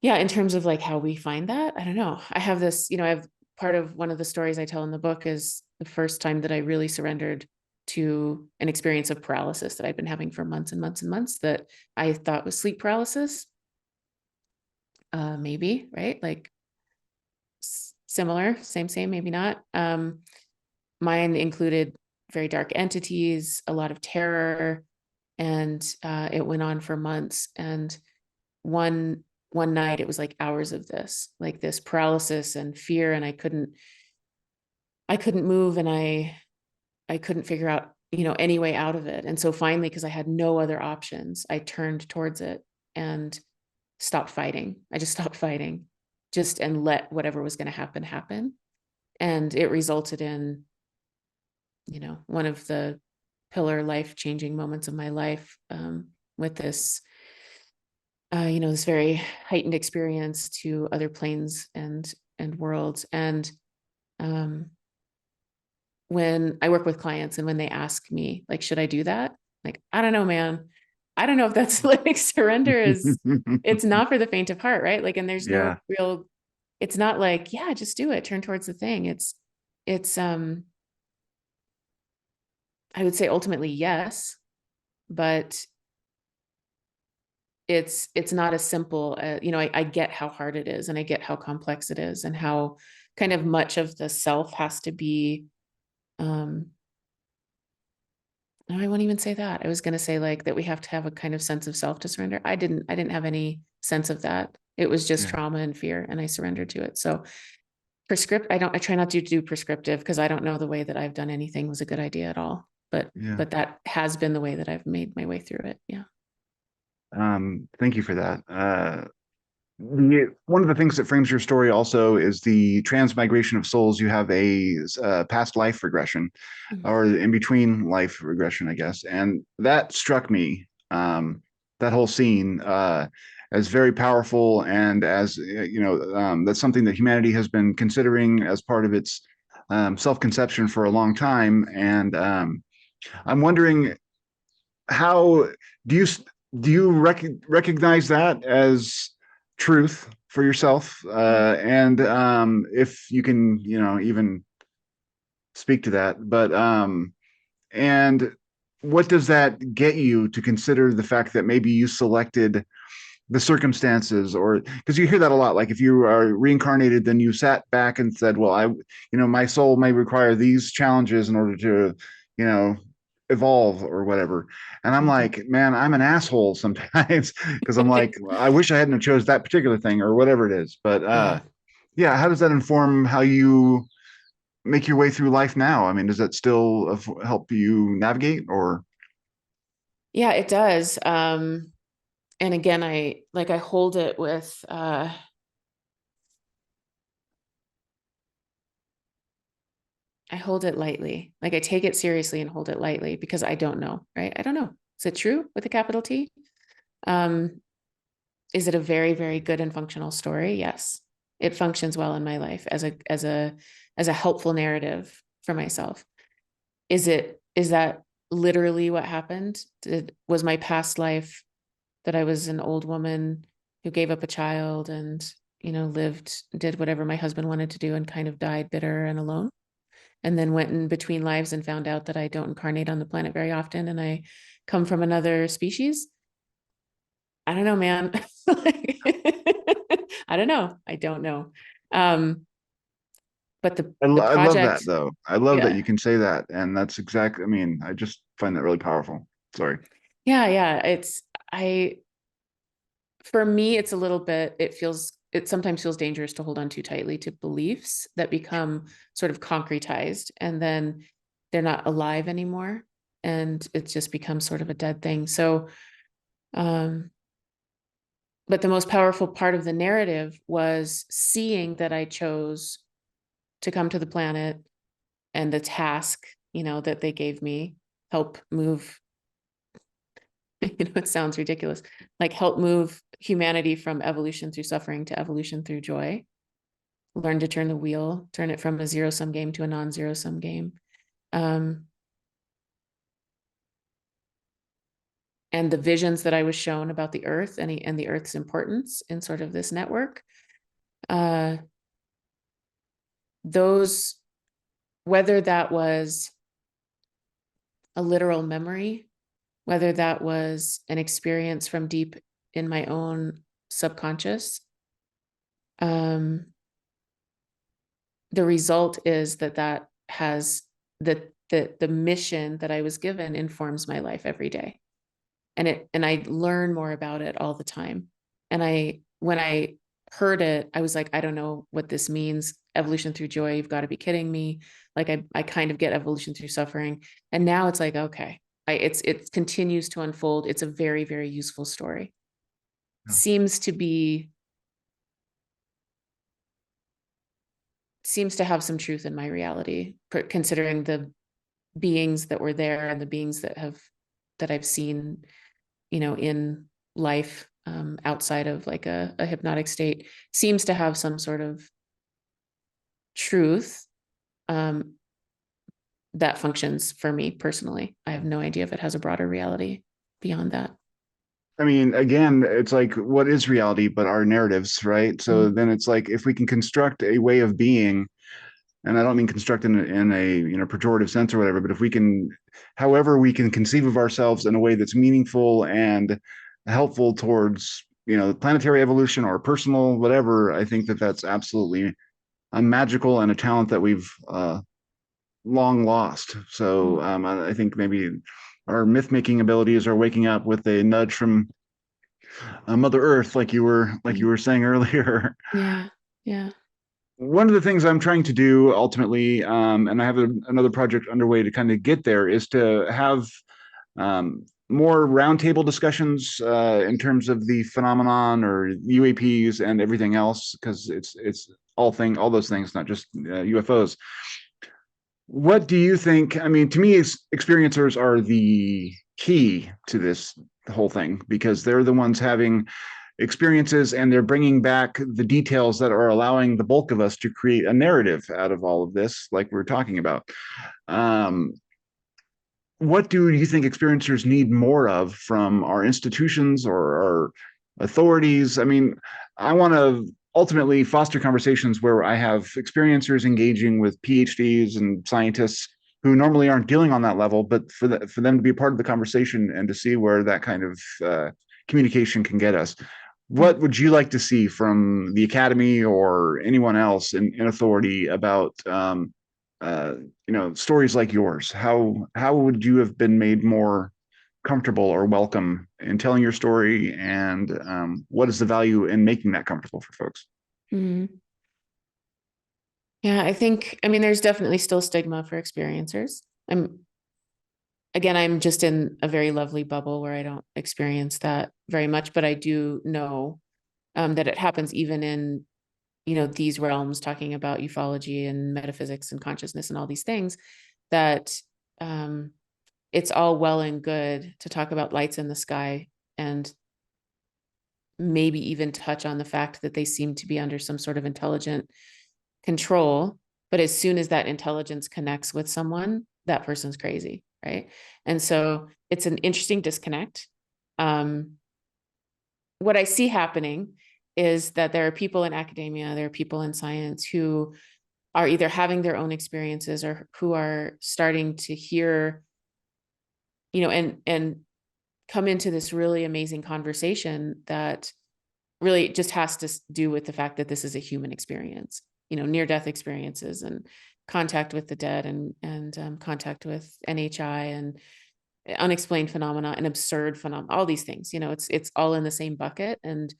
yeah, in terms of like how we find that, I don't know. I have this, I have part of one of the stories I tell in the book is the first time that I really surrendered to an experience of paralysis that I'd been having for months and months and months that I thought was sleep paralysis. Maybe, right? Like similar, same, maybe not. Mine included very dark entities, a lot of terror, and it went on for months. And one night it was like hours of this, like this paralysis and fear, and I couldn't move, and I couldn't figure out, any way out of it. And so finally, because I had no other options, I turned towards it and stopped fighting. I just stopped fighting, and let whatever was going to happen. And it resulted in, one of the pillar life-changing moments of my life, with this, this very heightened experience to other planes and worlds. And when I work with clients and when they ask me, like, should I do that? Like, I don't know, man. I don't know if that's like surrender is, it's not for the faint of heart, right? Like, and there's no real, it's not like, yeah, just do it, turn towards the thing. It's I would say ultimately yes, but it's not as simple. I get how hard it is, and I get how complex it is, and how kind of much of the self has to be, no, I won't even say that. I was going to say like that we have to have a kind of sense of self to surrender. I didn't have any sense of that. It was just trauma and fear, and I surrendered to it. So I try not to do prescriptive, because I don't know the way that I've done anything was a good idea at all. But that has been the way that I've made my way through it. Yeah. Thank you for that. One of the things that frames your story also is the transmigration of souls. You have a past life regression, or in between life regression, I guess, and that struck me. That whole scene as very powerful, and as that's something that humanity has been considering as part of its self-conception for a long time. And I'm wondering, how do you recognize that as truth for yourself, and if you can even speak to that, but and what does that get you to consider the fact that maybe you selected the circumstances? Or because you hear that a lot, like if you are reincarnated, then you sat back and said, well, my soul may require these challenges in order to evolve or whatever. And I'm like, man, I'm an asshole sometimes, because I'm like, I wish I hadn't chose that particular thing or whatever it is. But how does that inform how you make your way through life now? I mean, does that still help you navigate? Or Yeah, it does. And again, I hold it with I hold it lightly. Like, I take it seriously and hold it lightly, because I don't know, right? I don't know. Is it true with a capital T? Is it a very, very good and functional story? Yes. It functions well in my life as a helpful narrative for myself. Is that literally what happened? Was my past life that I was an old woman who gave up a child and, did whatever my husband wanted to do and kind of died bitter and alone. And then went in between lives and found out that I don't incarnate on the planet very often and I come from another species. I don't know, man. I don't know. I don't know. But the I love that project, though. I love that yeah, you can say that. And that's exactly, I mean, I just find that really powerful. Sorry. yeah. I, for me, it's a little bit, it sometimes feels dangerous to hold on too tightly to beliefs that become sort of concretized and then they're not alive anymore. And it just becomes sort of a dead thing. So, but the most powerful part of the narrative was seeing that I chose to come to the planet and the task, that they gave me, help move, it sounds ridiculous, like help move humanity from evolution through suffering to evolution through joy, learn to turn the wheel, turn it from a zero-sum game to a non-zero-sum game. And the visions that I was shown about the earth and the earth's importance in sort of this network, those, whether that was a literal memory, whether that was an experience from deep in my own subconscious, the result is that has the mission that I was given informs my life every day. And I learn more about it all the time. And when I heard it, I was like, I don't know what this means. Evolution through joy, you've got to be kidding me. Like I kind of get evolution through suffering. And now it's like, okay, it continues to unfold. It's a very, very useful story. Yeah. Seems to have some truth in my reality, considering the beings that were there and the beings that I've seen, in life, outside of like a hypnotic state, seems to have some sort of truth, that functions for me personally. I have no idea if it has a broader reality beyond that. I mean, again, it's like, what is reality but our narratives, right? So Mm. then it's like, if we can construct a way of being, and I don't mean construct in a pejorative sense or whatever, but if we can, however, we can conceive of ourselves in a way that's meaningful and helpful towards planetary evolution or personal whatever, I think that that's absolutely a magical and a talent that we've long lost. So Mm. I think maybe our myth making abilities are waking up with a nudge from Mother Earth, like you Mm. were saying earlier. Yeah. Yeah. One of the things I'm trying to do ultimately, and I have another project underway to kind of get there, is to have more roundtable discussions in terms of the phenomenon or UAPs and everything else, because it's all those things, not just UFOs. What do you think? I mean, to me, experiencers are the key to this whole thing because they're the ones having experiences and they're bringing back the details that are allowing the bulk of us to create a narrative out of all of this, like we're talking about. Um, what do you think experiencers need more of from our institutions or our authorities? I mean, I want to ultimately foster conversations where I have experiencers engaging with PhDs and scientists who normally aren't dealing on that level, but for them to be a part of the conversation and to see where that kind of communication can get us. What would you like to see from the academy or anyone else in authority about uh, stories like yours? How would you have been made more comfortable or welcome in telling your story, and what is the value in making that comfortable for folks? Mm. Yeah, I mean, there's definitely still stigma for experiencers. I'm just in a very lovely bubble where I don't experience that very much, but I do know, that it happens even in, these realms, talking about ufology and metaphysics and consciousness and all these things, that, it's all well and good to talk about lights in the sky and maybe even touch on the fact that they seem to be under some sort of intelligent control. But as soon as that intelligence connects with someone, that person's crazy, right? And so it's an interesting disconnect. What I see happening is that there are people in academia, there are people in science who are either having their own experiences or who are starting to hear, and come into this really amazing conversation that really just has to do with the fact that this is a human experience, near-death experiences and contact with the dead and contact with NHI and unexplained phenomena and absurd phenomena, all these things, it's all in the same bucket, and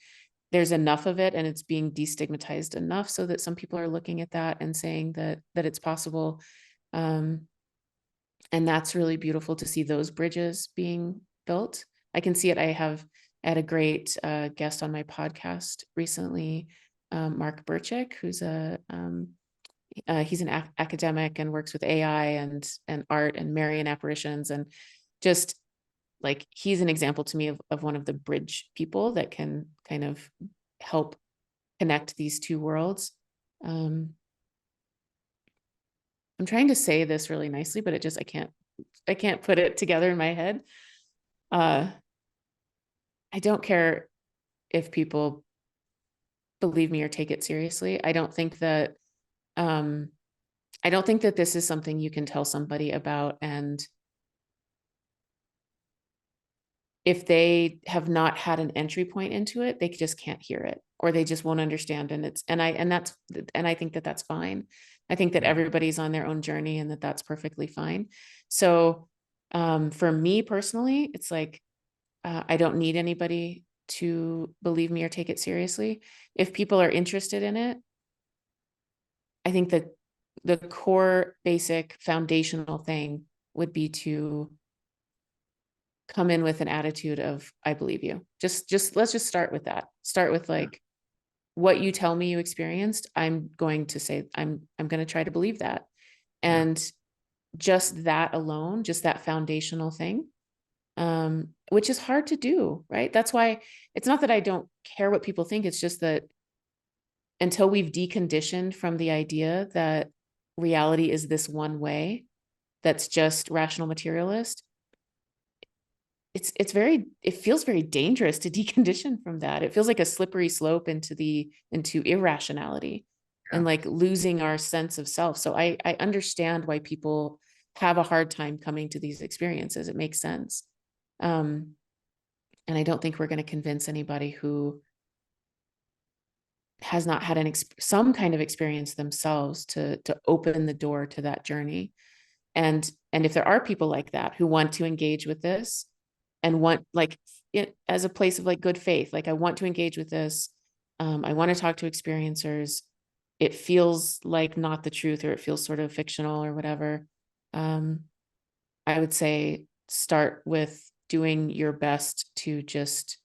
there's enough of it and it's being destigmatized enough so that some people are looking at that and saying that it's possible. And that's really beautiful to see those bridges being built. I can see it. I had a great guest on my podcast recently, Mark Burchick, who's he's an academic and works with AI and art and Marian apparitions, and just like he's an example to me of one of the bridge people that can kind of help connect these two worlds. I'm trying to say this really nicely, but I can't put it together in my head. I don't care if people believe me or take it seriously. I don't think that this is something you can tell somebody about, and if they have not had an entry point into it, they just can't hear it, or they just won't understand. And I think that that's fine. I think that everybody's on their own journey and that that's perfectly fine. So for me personally, it's like, I don't need anybody to believe me or take it seriously. If people are interested in it, I think that the core basic foundational thing would be to come in with an attitude of, I believe you. Just let's just start with that. Start with like, what you tell me you experienced, I'm going to say, I'm going to try to believe that. And just that alone, just that foundational thing, which is hard to do, right? That's why it's not that I don't care what people think. It's just that until we've deconditioned from the idea that reality is this one way, that's just rational materialist, it feels very dangerous to decondition from that. It feels like a slippery slope into irrationality and like losing our sense of self. So I understand why people have a hard time coming to these experiences. It makes sense. And I don't think we're going to convince anybody who has not had some kind of experience themselves to open the door to that journey. And if there are people like that who want to engage with this and want like it as a place of like good faith, like I want to engage with this, I want to talk to experiencers, it feels like not the truth, or it feels sort of fictional or whatever, I would say start with doing your best to just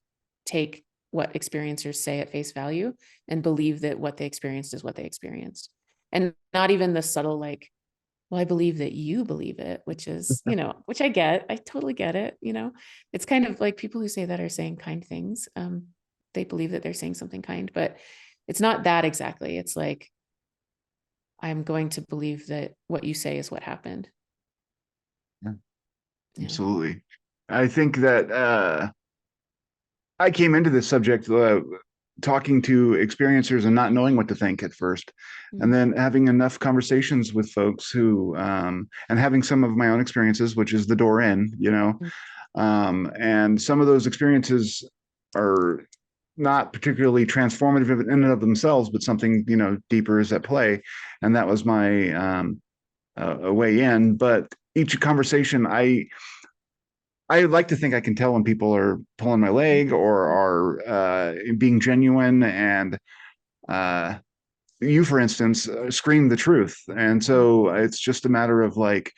take what experiencers say at face value and believe that what they experienced is what they experienced. And not even the subtle, like, well, I believe that you believe it, which is, which I get, I totally get it. It's kind of like people who say that are saying kind things. They believe that they're saying something kind, but it's not that exactly. It's like, I'm going to believe that what you say is what happened. Yeah, Yeah. absolutely. I think that I came into this subject talking to experiencers and not knowing what to think at first, and then having enough conversations with folks who, and having some of my own experiences, which is the door in, and some of those experiences are not particularly transformative in and of themselves, but something, deeper is at play. And that was my way in. But each conversation, I like to think I can tell when people are pulling my leg or are being genuine. And you, for instance, scream the truth. And so it's just a matter of like,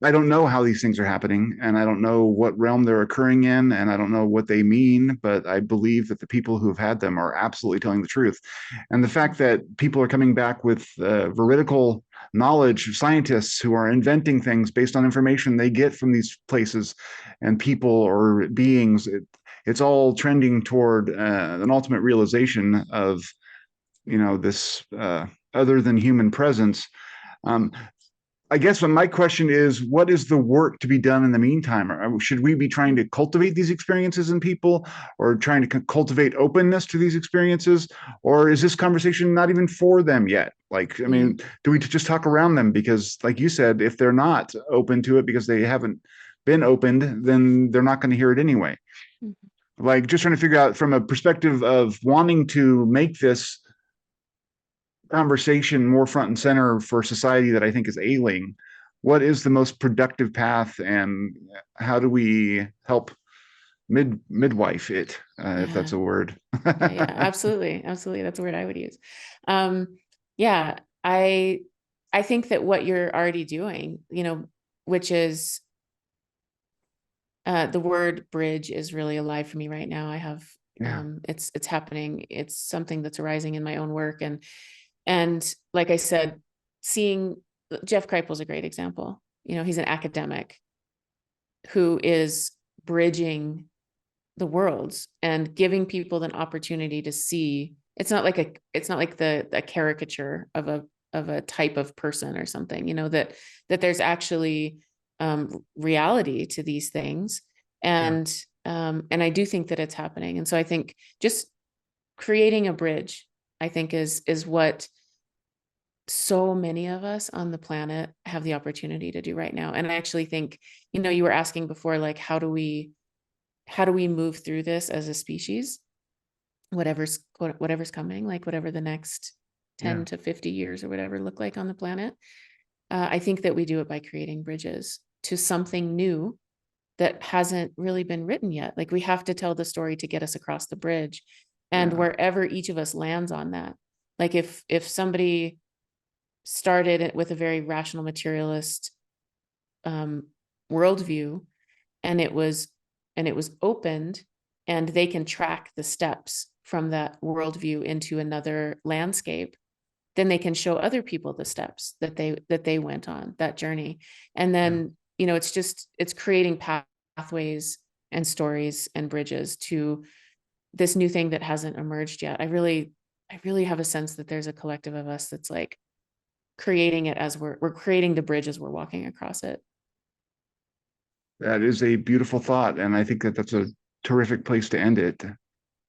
I don't know how these things are happening, and I don't know what realm they're occurring in, and I don't know what they mean, but I believe that the people who have had them are absolutely telling the truth. And the fact that people are coming back with veridical knowledge, scientists who are inventing things based on information they get from these places and people or beings, it's all trending toward an ultimate realization of, this other than human presence. I guess my question is, what is the work to be done in the meantime? Should we be trying to cultivate these experiences in people, or trying to cultivate openness to these experiences? Or is this conversation not even for them yet? Like, I mean, do we just talk around them? Because like you said, if they're not open to it because they haven't been opened, then they're not going to hear it anyway. Like, just trying to figure out from a perspective of wanting to make this conversation more front and center for society that I think is ailing. What is the most productive path, and how do we help midwife it, if that's a word? Yeah, absolutely. That's a word I would use. Yeah, I think that what you're already doing, which is the word bridge is really alive for me right now. I have it's happening. It's something that's arising in my own work. And like I said, seeing Jeff Kripal's a great example. He's an academic who is bridging the worlds and giving people an opportunity to see. It's not like a caricature of a type of person or something, that there's actually reality to these things. And I do think that it's happening. And so I think just creating a bridge, I think is what so many of us on the planet have the opportunity to do right now. And I actually think, you were asking before, like, how do we move through this as a species, whatever's coming, like whatever the next 10 to 50 years or whatever look like on the planet. I think that we do it by creating bridges to something new that hasn't really been written yet. Like, we have to tell the story to get us across the bridge. And wherever each of us lands on that, like if somebody started it with a very rational materialist worldview, and it was opened, and they can track the steps from that worldview into another landscape, then they can show other people the steps that they went on that journey. And then, it's creating pathways and stories and bridges to this new thing that hasn't emerged yet. I really have a sense that there's a collective of us that's like creating it as we're creating the bridge as we're walking across it. That is a beautiful thought, and I think that that's a terrific place to end it.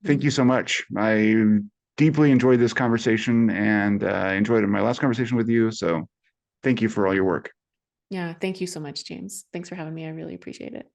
Thank you so much. I deeply enjoyed this conversation, and enjoyed my last conversation with you. So thank you for all your work. Yeah, thank you so much, James. Thanks for having me. I really appreciate it.